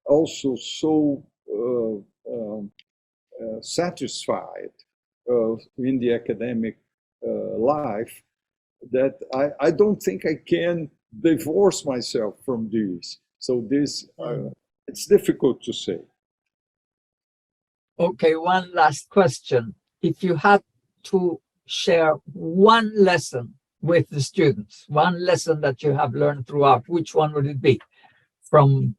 also so satisfied in the academic life that I don't think I can divorce myself from this. So it's difficult to say. Okay, one last question. If you had to share one lesson with the students, one lesson that you have learned throughout, which one would it be from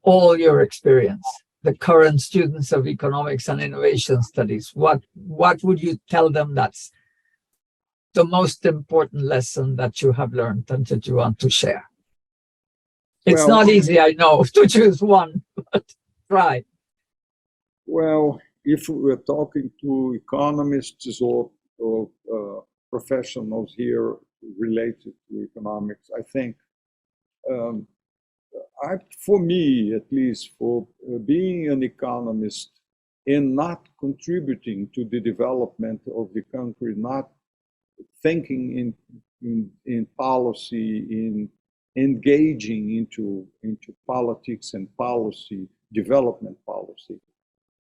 all your experience? The current students of economics and innovation studies, what would you tell them that's the most important lesson that you have learned and that you want to share? It's not easy, I know, to choose one, but try. Well, if we're talking to economists or professionals here related to economics, I think for me, at least, for being an economist and not contributing to the development of the country, not thinking in policy, in engaging into politics and policy, development policy,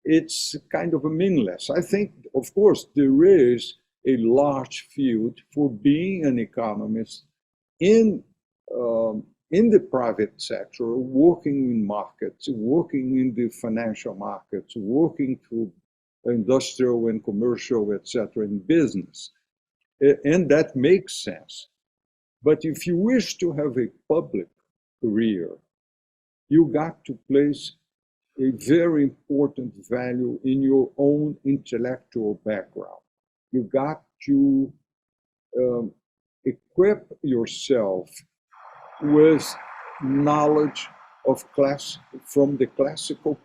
it's kind of a meaningless. I think, of course, there is a large field for being an economist in the private sector, working in markets, working in the financial markets, working through industrial and commercial, etc., in business. And that makes sense. But if you wish to have a public career, you got to place a very important value in your own intellectual background. You got to equip yourself with knowledge of from the classical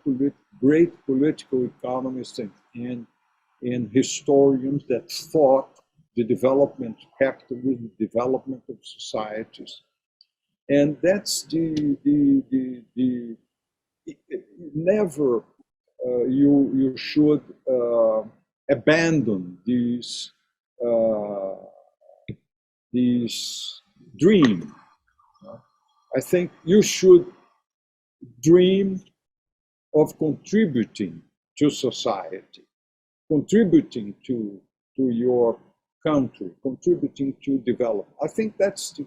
great political economists and historians that thought the development of capitalism, development of societies. And that's never you should abandon these dream. I think you should dream of contributing to society, contributing to your country, contributing to development. I think that's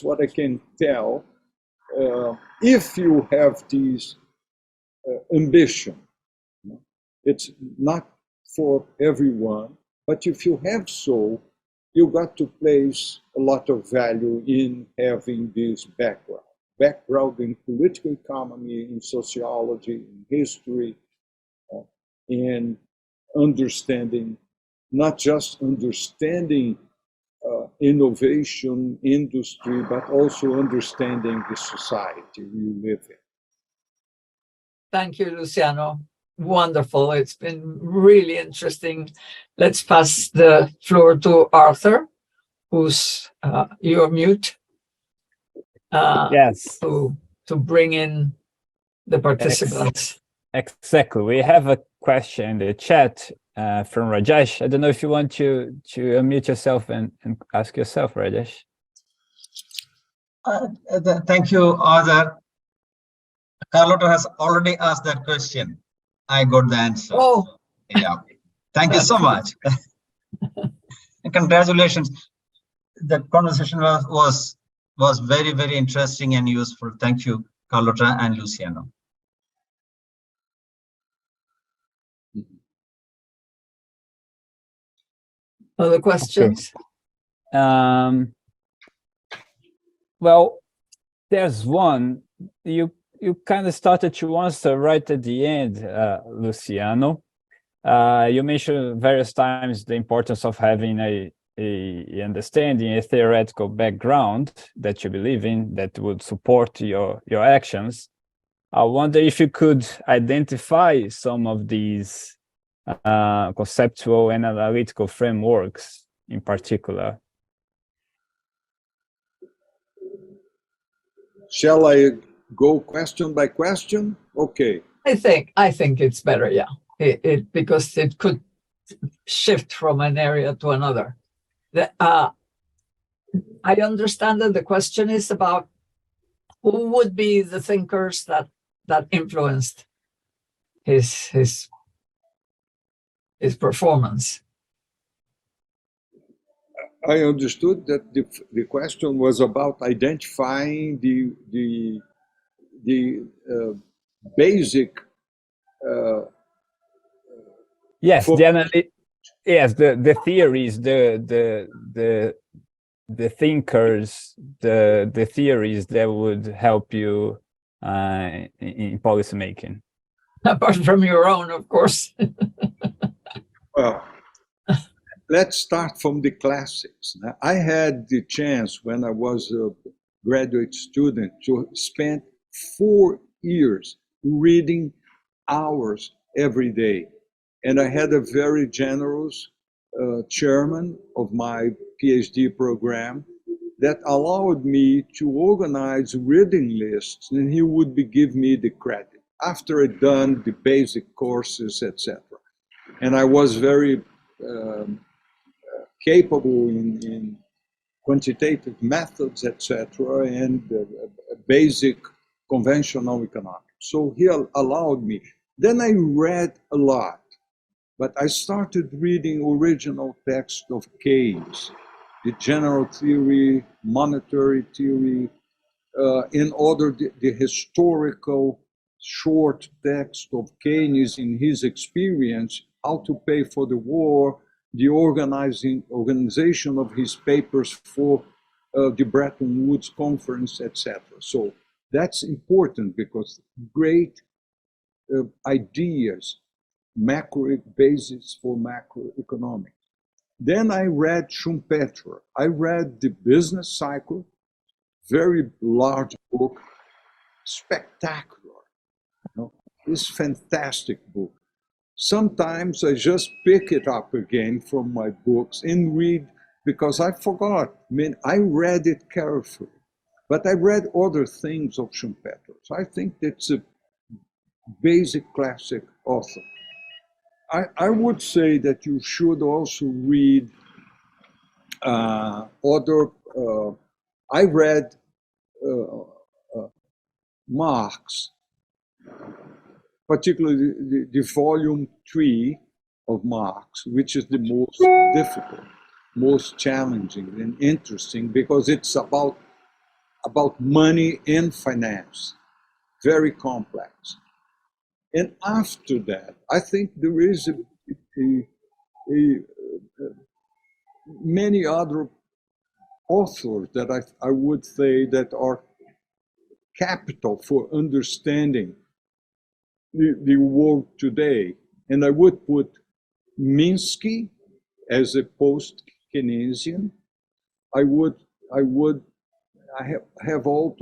what I can tell. If you have this ambition, it's not for everyone, but if you have so, you got to place a lot of value in having this background. background in political economy, in sociology, in history, and understanding, not just understanding innovation, industry, but also understanding the society we live in. Thank you, Luciano. Wonderful. It's been really interesting. Let's pass the floor to Arthur, who's you're mute. Yes. To bring in the participants. Exactly. We have a question in the chat from Rajesh. I don't know if you want to unmute yourself and ask yourself, Rajesh. Thank you, Arthur. Carlota has already asked that question. I got the answer. Oh, yeah. Thank you so much. And congratulations. The conversation was very, very interesting and useful. Thank you, Carlota and Luciano. other questions? Okay. Well, there's one. You kind of started to answer right at the end, Luciano. You mentioned various times the importance of having a understanding, a theoretical background that you believe in that would support your actions. I wonder if you could identify some of these conceptual and analytical frameworks in particular. Shall I go question by question? Okay. I think it's better, yeah. Because it could shift from an area to another. I understand that the question is about who would be the thinkers that influenced his performance. I understood that the question was about identifying the basic. Yes, the theories, the thinkers, the theories that would help you in policymaking. Apart from your own, of course. Well, let's start from the classics. Now, I had the chance when I was a graduate student to spend 4 years reading hours every day. And I had a very generous chairman of my PhD program that allowed me to organize reading lists, and he would give me the credit after I'd done the basic courses, etc. And I was very capable in quantitative methods, etc., and basic conventional economics. So he allowed me. Then I read a lot, but I started reading original text of Keynes, the general theory, monetary theory, in order the historical short text of Keynes in his experience, how to pay for the war, the organization of his papers for the Bretton Woods Conference, etc. So that's important because great ideas, macro basis for macroeconomics. Then I read Schumpeter. I read The Business Cycle, very large book, spectacular. It's a fantastic book. Sometimes I just pick it up again from my books and read because I forgot. I mean, I read it carefully, but I read other things of Schumpeter. So I think that's a basic classic author. I would say that you should also read other. I read Marx, particularly the volume 3 of Marx, which is the most difficult, most challenging and interesting because it's about money and finance, very complex. And after that, I think there is many other authors that I would say that are capital for understanding the world today. And I would put Minsky as a post-Keynesian. I have all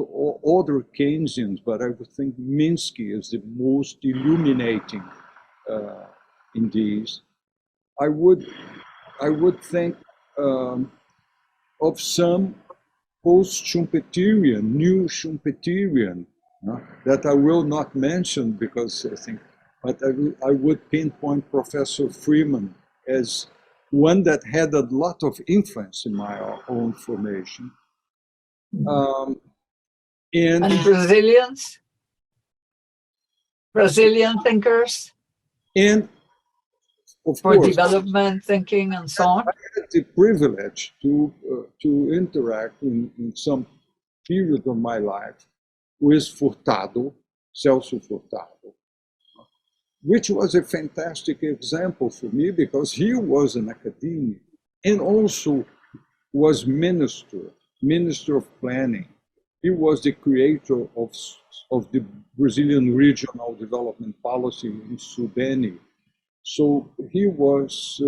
other Keynesians, but I would think Minsky is the most illuminating in these. I would think of some post-Schumpeterian, new Schumpeterian, that I will not mention because I think, but I would pinpoint Professor Freeman as one that had a lot of influence in my own formation. And Brazilian thinkers? And of for course, development thinking and so on? I had the privilege to interact in some period of my life with Furtado, Celso Furtado, which was a fantastic example for me because he was an academic and also was minister of planning. He was the creator of the Brazilian regional development policy in Sudene. So he was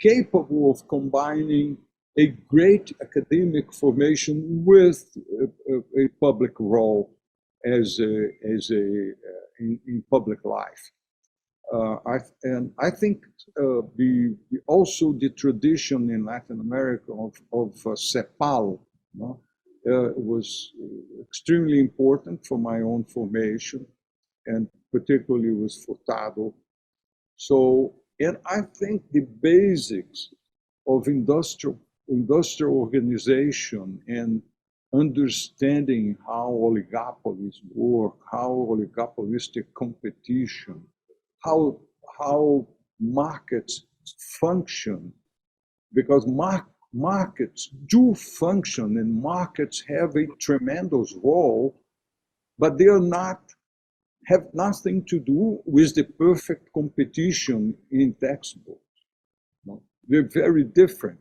capable of combining a great academic formation with a public role in public life. I think also the tradition in Latin America of CEPAL was extremely important for my own formation, and particularly with Furtado. So, and I think the basics of industrial organization and understanding how oligopolies work, how oligopolistic competition, how markets function, because markets do function and markets have a tremendous role, but they have nothing to do with the perfect competition in textbooks. No, they're very different.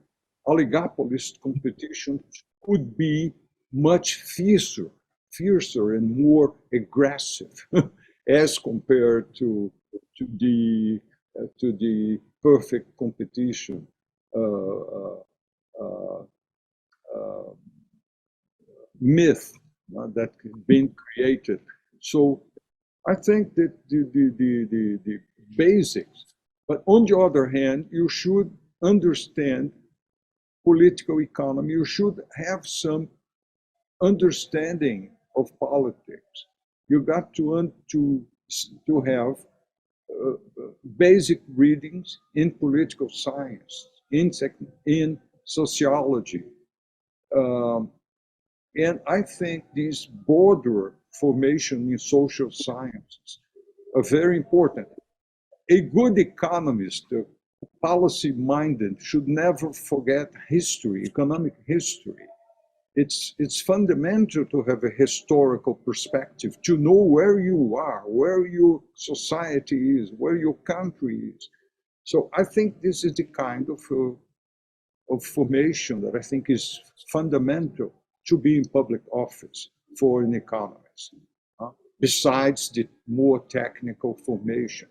Oligopolist competition could be much fiercer and more aggressive as compared to the perfect competition myth that has been created. So I think that the basics, but on the other hand, you should understand political economy. You should have some understanding of politics. You got to have basic readings in political science, in sociology. And I think these broader formation in social sciences are very important. A good economist, policy-minded, should never forget history, economic history. It's fundamental to have a historical perspective, to know where you are, where your society is, where your country is. So I think this is the kind of formation that I think is fundamental to be in public office for an economist, besides the more technical formation.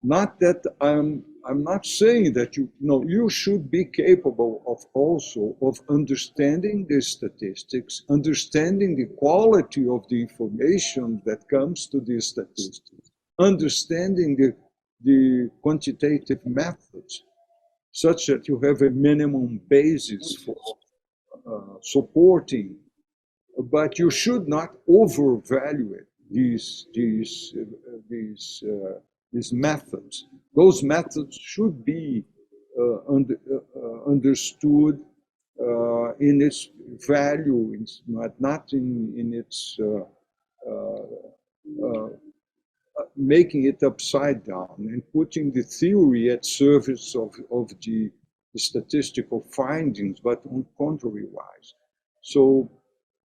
Not that I'm not saying that you should be capable of also of understanding the statistics, understanding the quality of the information that comes to the statistics, understanding the quantitative methods, such that you have a minimum basis for supporting, but you should not overvalue these methods. Those methods should be understood in its value, not in its making it upside down and putting the theory at service of the statistical findings, but on contrary wise. So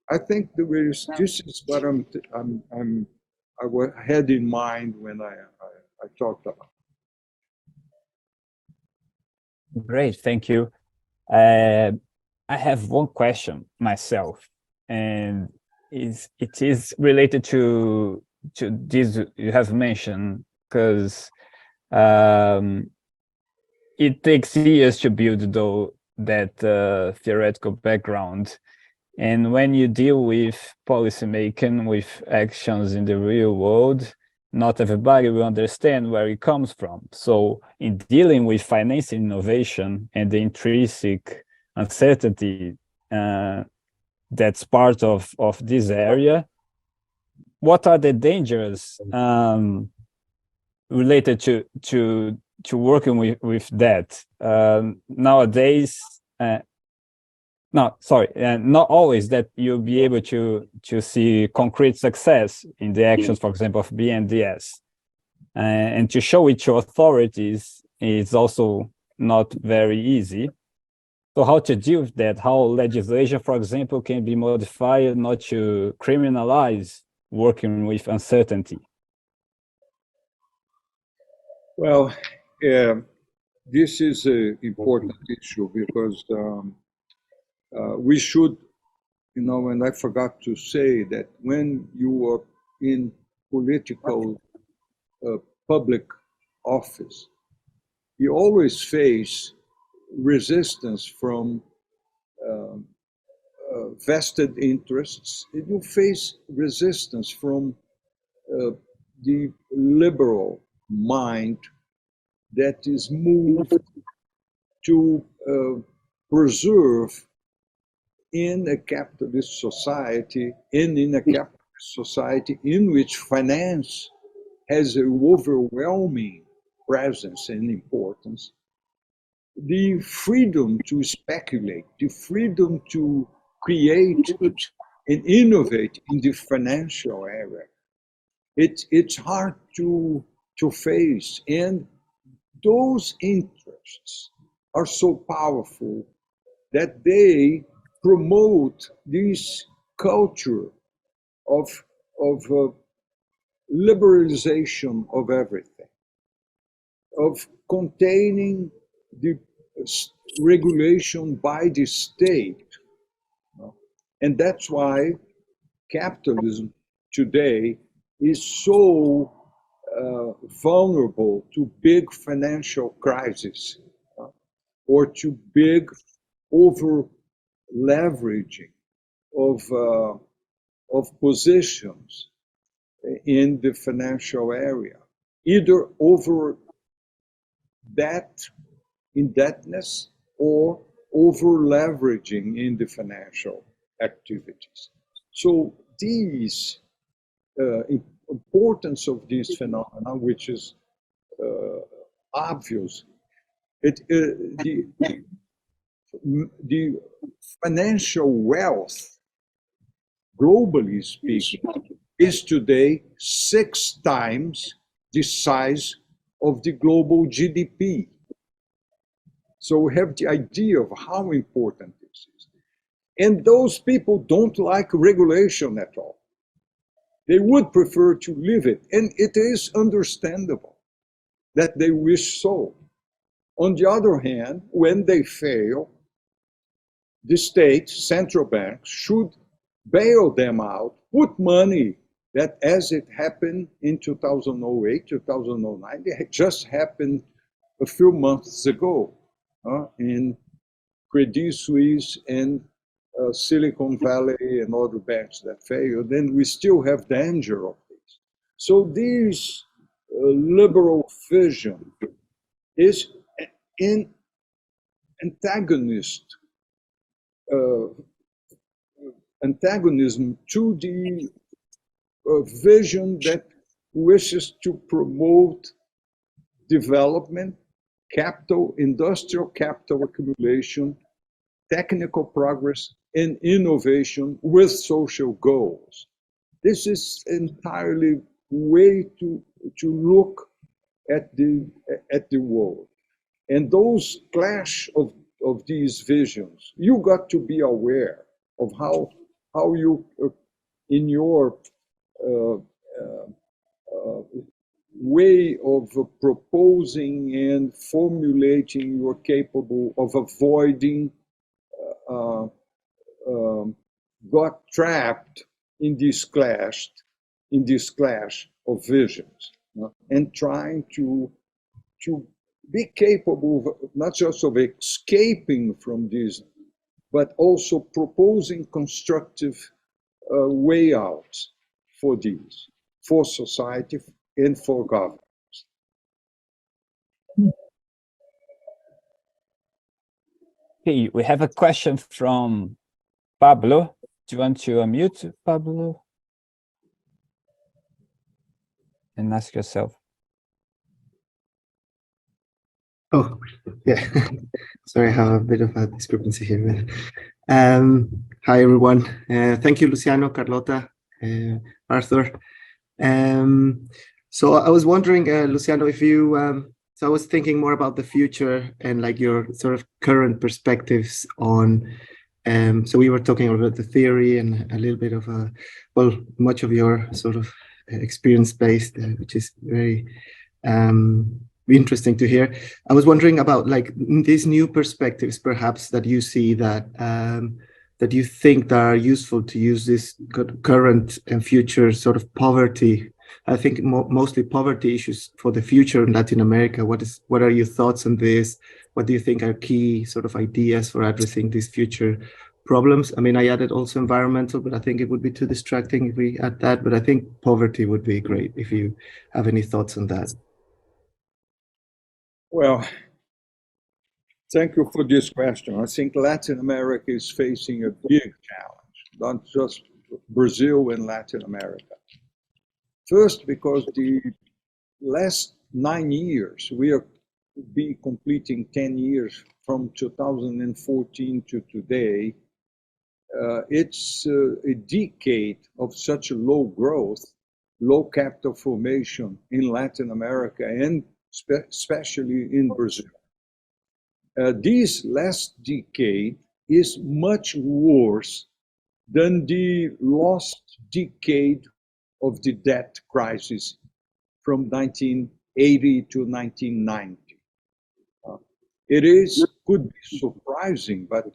I think this is what I had in mind when I talked about. Great, thank you. I I have one question myself, and it is related to this you have mentioned, because it takes years to build that theoretical background. And when you deal with policymaking, with actions in the real world, not everybody will understand where it comes from. So in dealing with financing innovation and the intrinsic uncertainty that's part of this area, what are the dangers related to working with that? Nowadays, not always that you'll be able to see concrete success in the actions, for example, of BNDES. And to show it to authorities is also not very easy. So how to deal with that? How legislation, for example, can be modified not to criminalize working with uncertainty? Well, this is an important issue because we should, and I forgot to say that when you are in political public office, you always face resistance from vested interests. You face resistance from the liberal mind that is moved to preserve in a capitalist society and in a capitalist society in which finance has an overwhelming presence and importance, the freedom to speculate, the freedom to create and innovate in the financial area, it's hard to face. And those interests are so powerful that they promote this culture of liberalization of everything, of containing the regulation by the state. And that's why capitalism today is so vulnerable to big financial crises or to big over leveraging of positions in the financial area, either over that indebtedness or over leveraging in the financial activities. So these importance of this phenomena, which is obvious, the financial wealth, globally speaking, is today 6 times the size of the global GDP. So we have the idea of how important this is. And those people don't like regulation at all. They would prefer to leave it. And it is understandable that they wish so. On the other hand, when they fail, the state, central banks, should bail them out, put money that, as it happened in 2008, 2009, it just happened a few months ago in Credit Suisse and Silicon Valley and other banks that failed, then we still have danger of this. So this liberal vision is in antagonism to the vision that wishes to promote development, capital, industrial capital accumulation, technical progress, and innovation with social goals. This is entirely way to look at the world. And those clash of these visions, you got to be aware of how you, in your way of proposing and formulating, you're capable of avoiding got trapped in this clash of visions, and trying to be capable of not just of escaping from this, but also proposing constructive way out for these, for society and for government. Okay, we have a question from Pablo. Do you want to unmute, Pablo? And ask yourself. Oh, yeah. Sorry, I have a bit of a discrepancy here. Hi, everyone. Thank you, Luciano, Carlota, Arthur. So I was wondering, Luciano, if you, so I was thinking more about the future and like your sort of current perspectives on, so we were talking about the theory and a little bit of, well, much of your sort of experience-based, which is very interesting to hear. I was wondering about like these new perspectives, perhaps, that you see that that you think that are useful to use this current and future sort of poverty. I think mostly poverty issues for the future in Latin America. What are your thoughts on this? What do you think are key sort of ideas for addressing these future problems? I mean, I added also environmental, but I think it would be too distracting if we add that. But I think poverty would be great if you have any thoughts on that. Well, thank you for this question. I think Latin America is facing a big challenge, not just Brazil and Latin America. First, because the last 9 years, we are be completing 10 years from 2014 to today. It's a decade of such a low growth, low capital formation in Latin America and especially in Brazil. This last decade is much worse than the lost decade of the debt crisis from 1980 to 1990. It could be surprising, but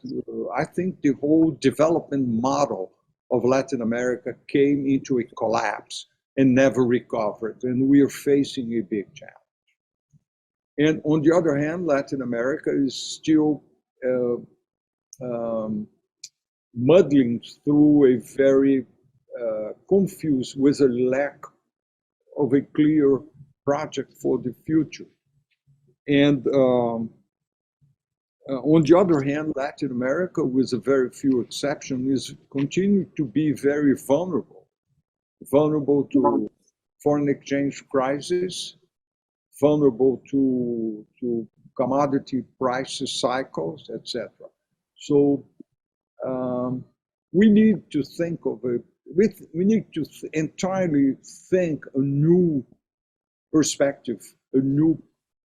I think the whole development model of Latin America came into a collapse and never recovered, and we are facing a big challenge. And on the other hand, Latin America is still muddling through a very confused with a lack of a clear project for the future. And on the other hand, Latin America, with a very few exceptions, is continuing to be very vulnerable to foreign exchange crisis, vulnerable to commodity prices cycles, etc. So we need to think of we need to entirely think a new perspective, a new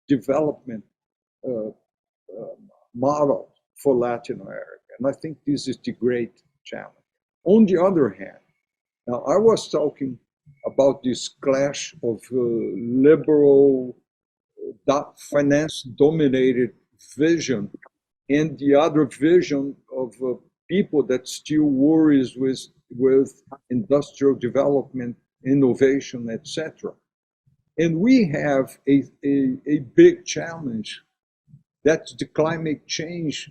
development model for Latin America. And I think this is the great challenge. On the other hand, now I was talking about this clash of liberal, finance-dominated vision and the other vision of people that still worries with industrial development, innovation, etc. And we have a big challenge. That's the climate change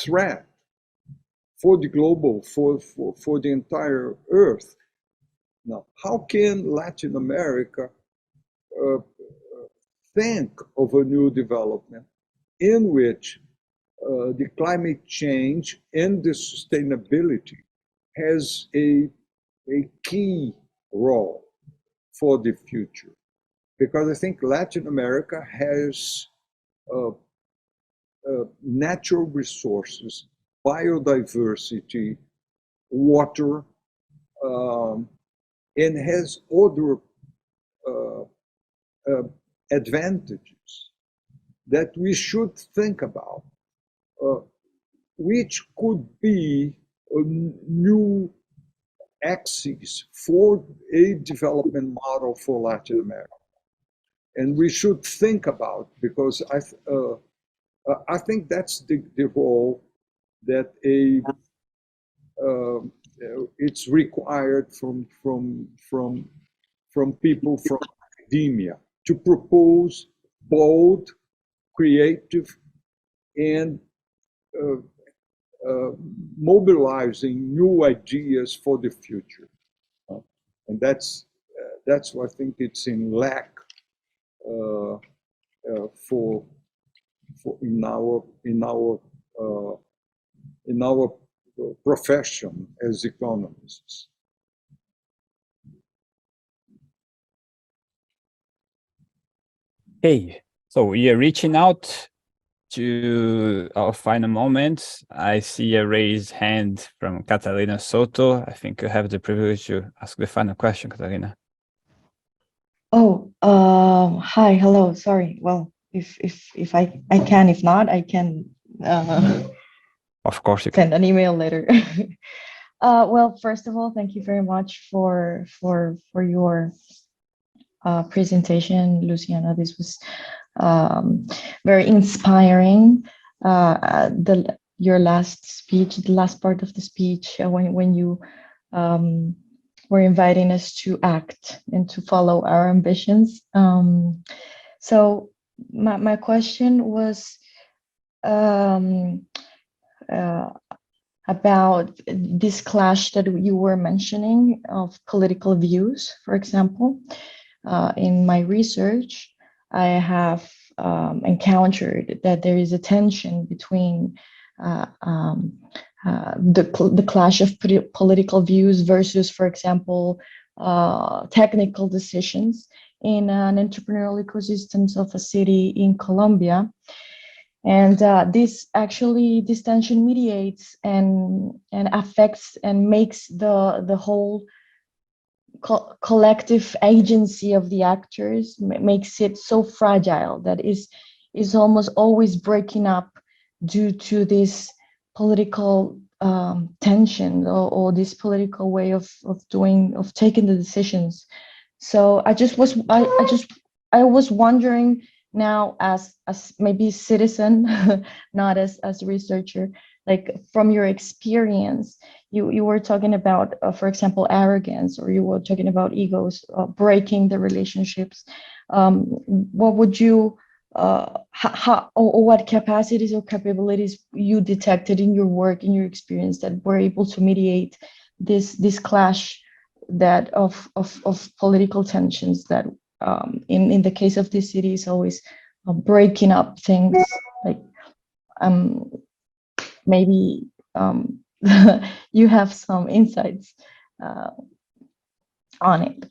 threat for the global, for the entire Earth. Now, how can Latin America think of a new development in which the climate change and the sustainability has a key role for the future? Because I think Latin America has natural resources, biodiversity, water, and has other advantages that we should think about, which could be a new axis for a development model for Latin America. And we should think about, because I think that's the role that it's required from people from academia to propose bold, creative, and mobilizing new ideas for the future. And that's why I think it's in lack for in our profession as economists. Hey, so we are reaching out to our final moments. I see a raised hand from Catalina Soto. I think you have the privilege to ask the final question, Catalina. Oh, hi, hello. Sorry. Well, if I can, if not, I can Of course you can. send an email later. Well, first of all, thank you very much for your presentation, Luciano. This was very inspiring. Your last speech, the last part of the speech, when you were inviting us to act and to follow our ambitions. So my question was about this clash that you were mentioning of political views. For example, in my research, I have encountered that there is a tension between the clash of political views versus, for example, technical decisions in an entrepreneurial ecosystem of a city in Colombia. And this tension mediates and affects and makes the whole collective agency of the actors, makes it so fragile that is almost always breaking up due to this political tension or this political way of taking the decisions. So I was wondering now, as maybe citizen, not as a researcher, like from your experience, you were talking about, for example, arrogance, or you were talking about egos breaking the relationships. What would you, how, or what capacities or capabilities you detected in your work, in your experience, that were able to mediate this clash that of political tensions that in the case of this city is always breaking up things, like maybe you have some insights on it.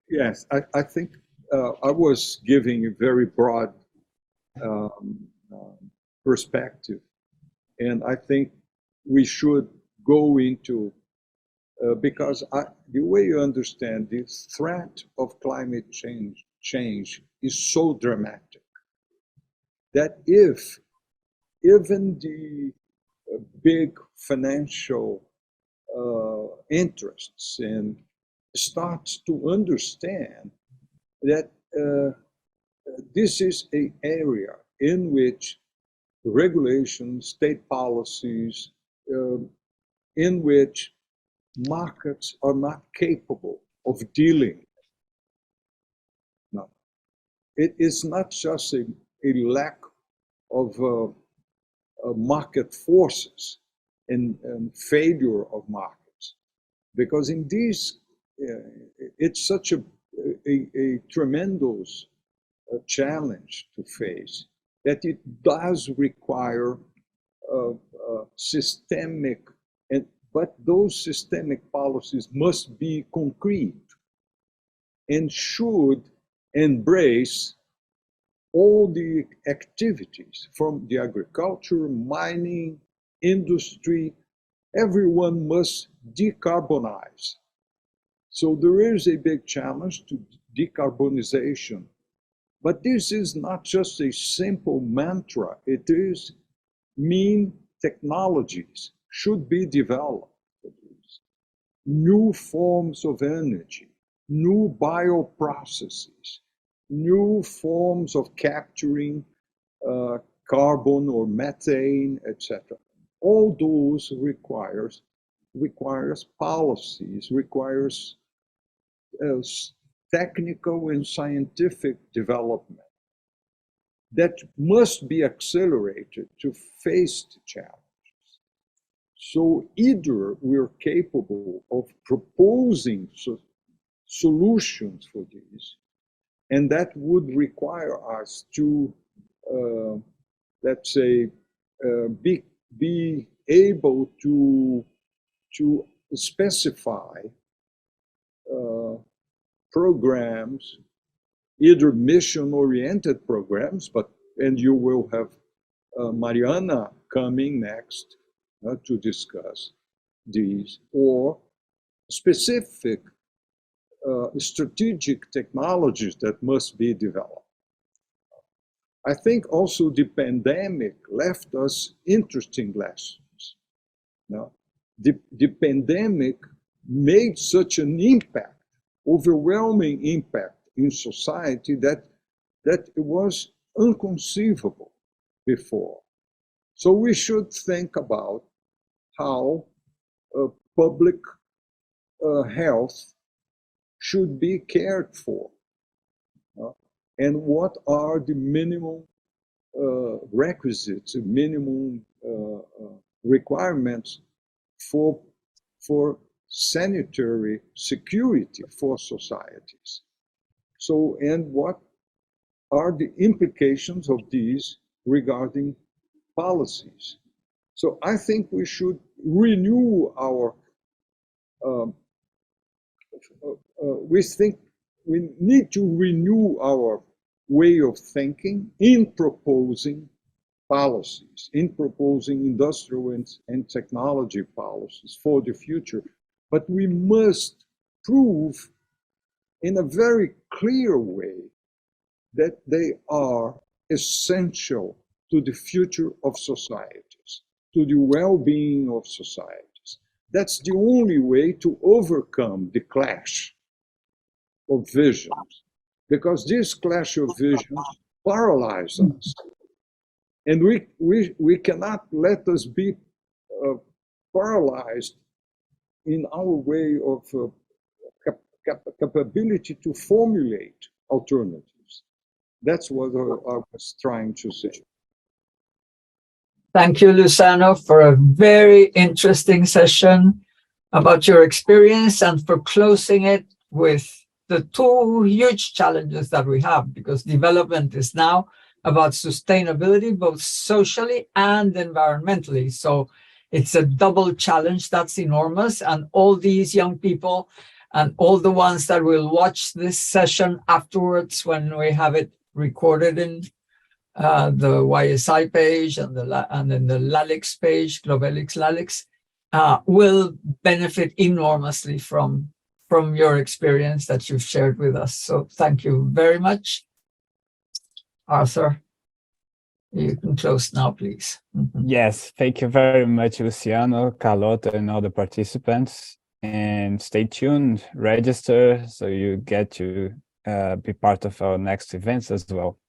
Yes, I think I was giving a very broad perspective, and I think we should go into because the way you understand the threat of climate change is so dramatic that if even the big financial interests and starts to understand that this is an area in which regulations, state policies, in which markets are not capable of dealing. No, it is not just a lack of market forces and failure of markets, because in these, it's such a tremendous challenge to face that it does require systemic, but those systemic policies must be concrete and should embrace all the activities from the agriculture, mining, industry. Everyone must decarbonize. So there is a big challenge to decarbonization. But this is not just a simple mantra. It is mean technologies should be developed. New forms of energy, new bioprocesses, new forms of capturing carbon or methane, etc. All those requires policies, requires technical and scientific development that must be accelerated to face the challenges. So either we're capable of proposing solutions for these, and that would require us to, let's say, be able to specify programs, either mission-oriented programs, and you will have Mariana coming next to discuss these, or specific strategic technologies that must be developed. I think also the pandemic left us interesting lessons. Now, the pandemic made such an impact, overwhelming impact in society that it was inconceivable before. So we should think about how public health should be cared for, and what are the minimum requisites, minimum requirements for sanitary security for societies. So, and what are the implications of these regarding policies? So I think we should renew our, we need to renew our way of thinking in proposing policies, in proposing industrial and technology policies for the future. But we must prove in a very clear way that they are essential to the future of societies, to the well-being of societies. That's the only way to overcome the clash of visions, because this clash of visions paralyze us. And we cannot let us be paralyzed in our way of capability to formulate alternatives. That's what I was trying to say. Thank you, Luciano, for a very interesting session about your experience and for closing it with the two huge challenges that we have, because development is now about sustainability, both socially and environmentally. So it's a double challenge that's enormous. And all these young people and all the ones that will watch this session afterwards when we have it recorded in the YSI page and then the LALIX page, Globelix LALIX, will benefit enormously from your experience that you've shared with us. So thank you very much. Arthur, you can close now, please. Yes, thank you very much, Luciano, Carlota, and all the participants. And stay tuned, register, so you get to be part of our next events as well.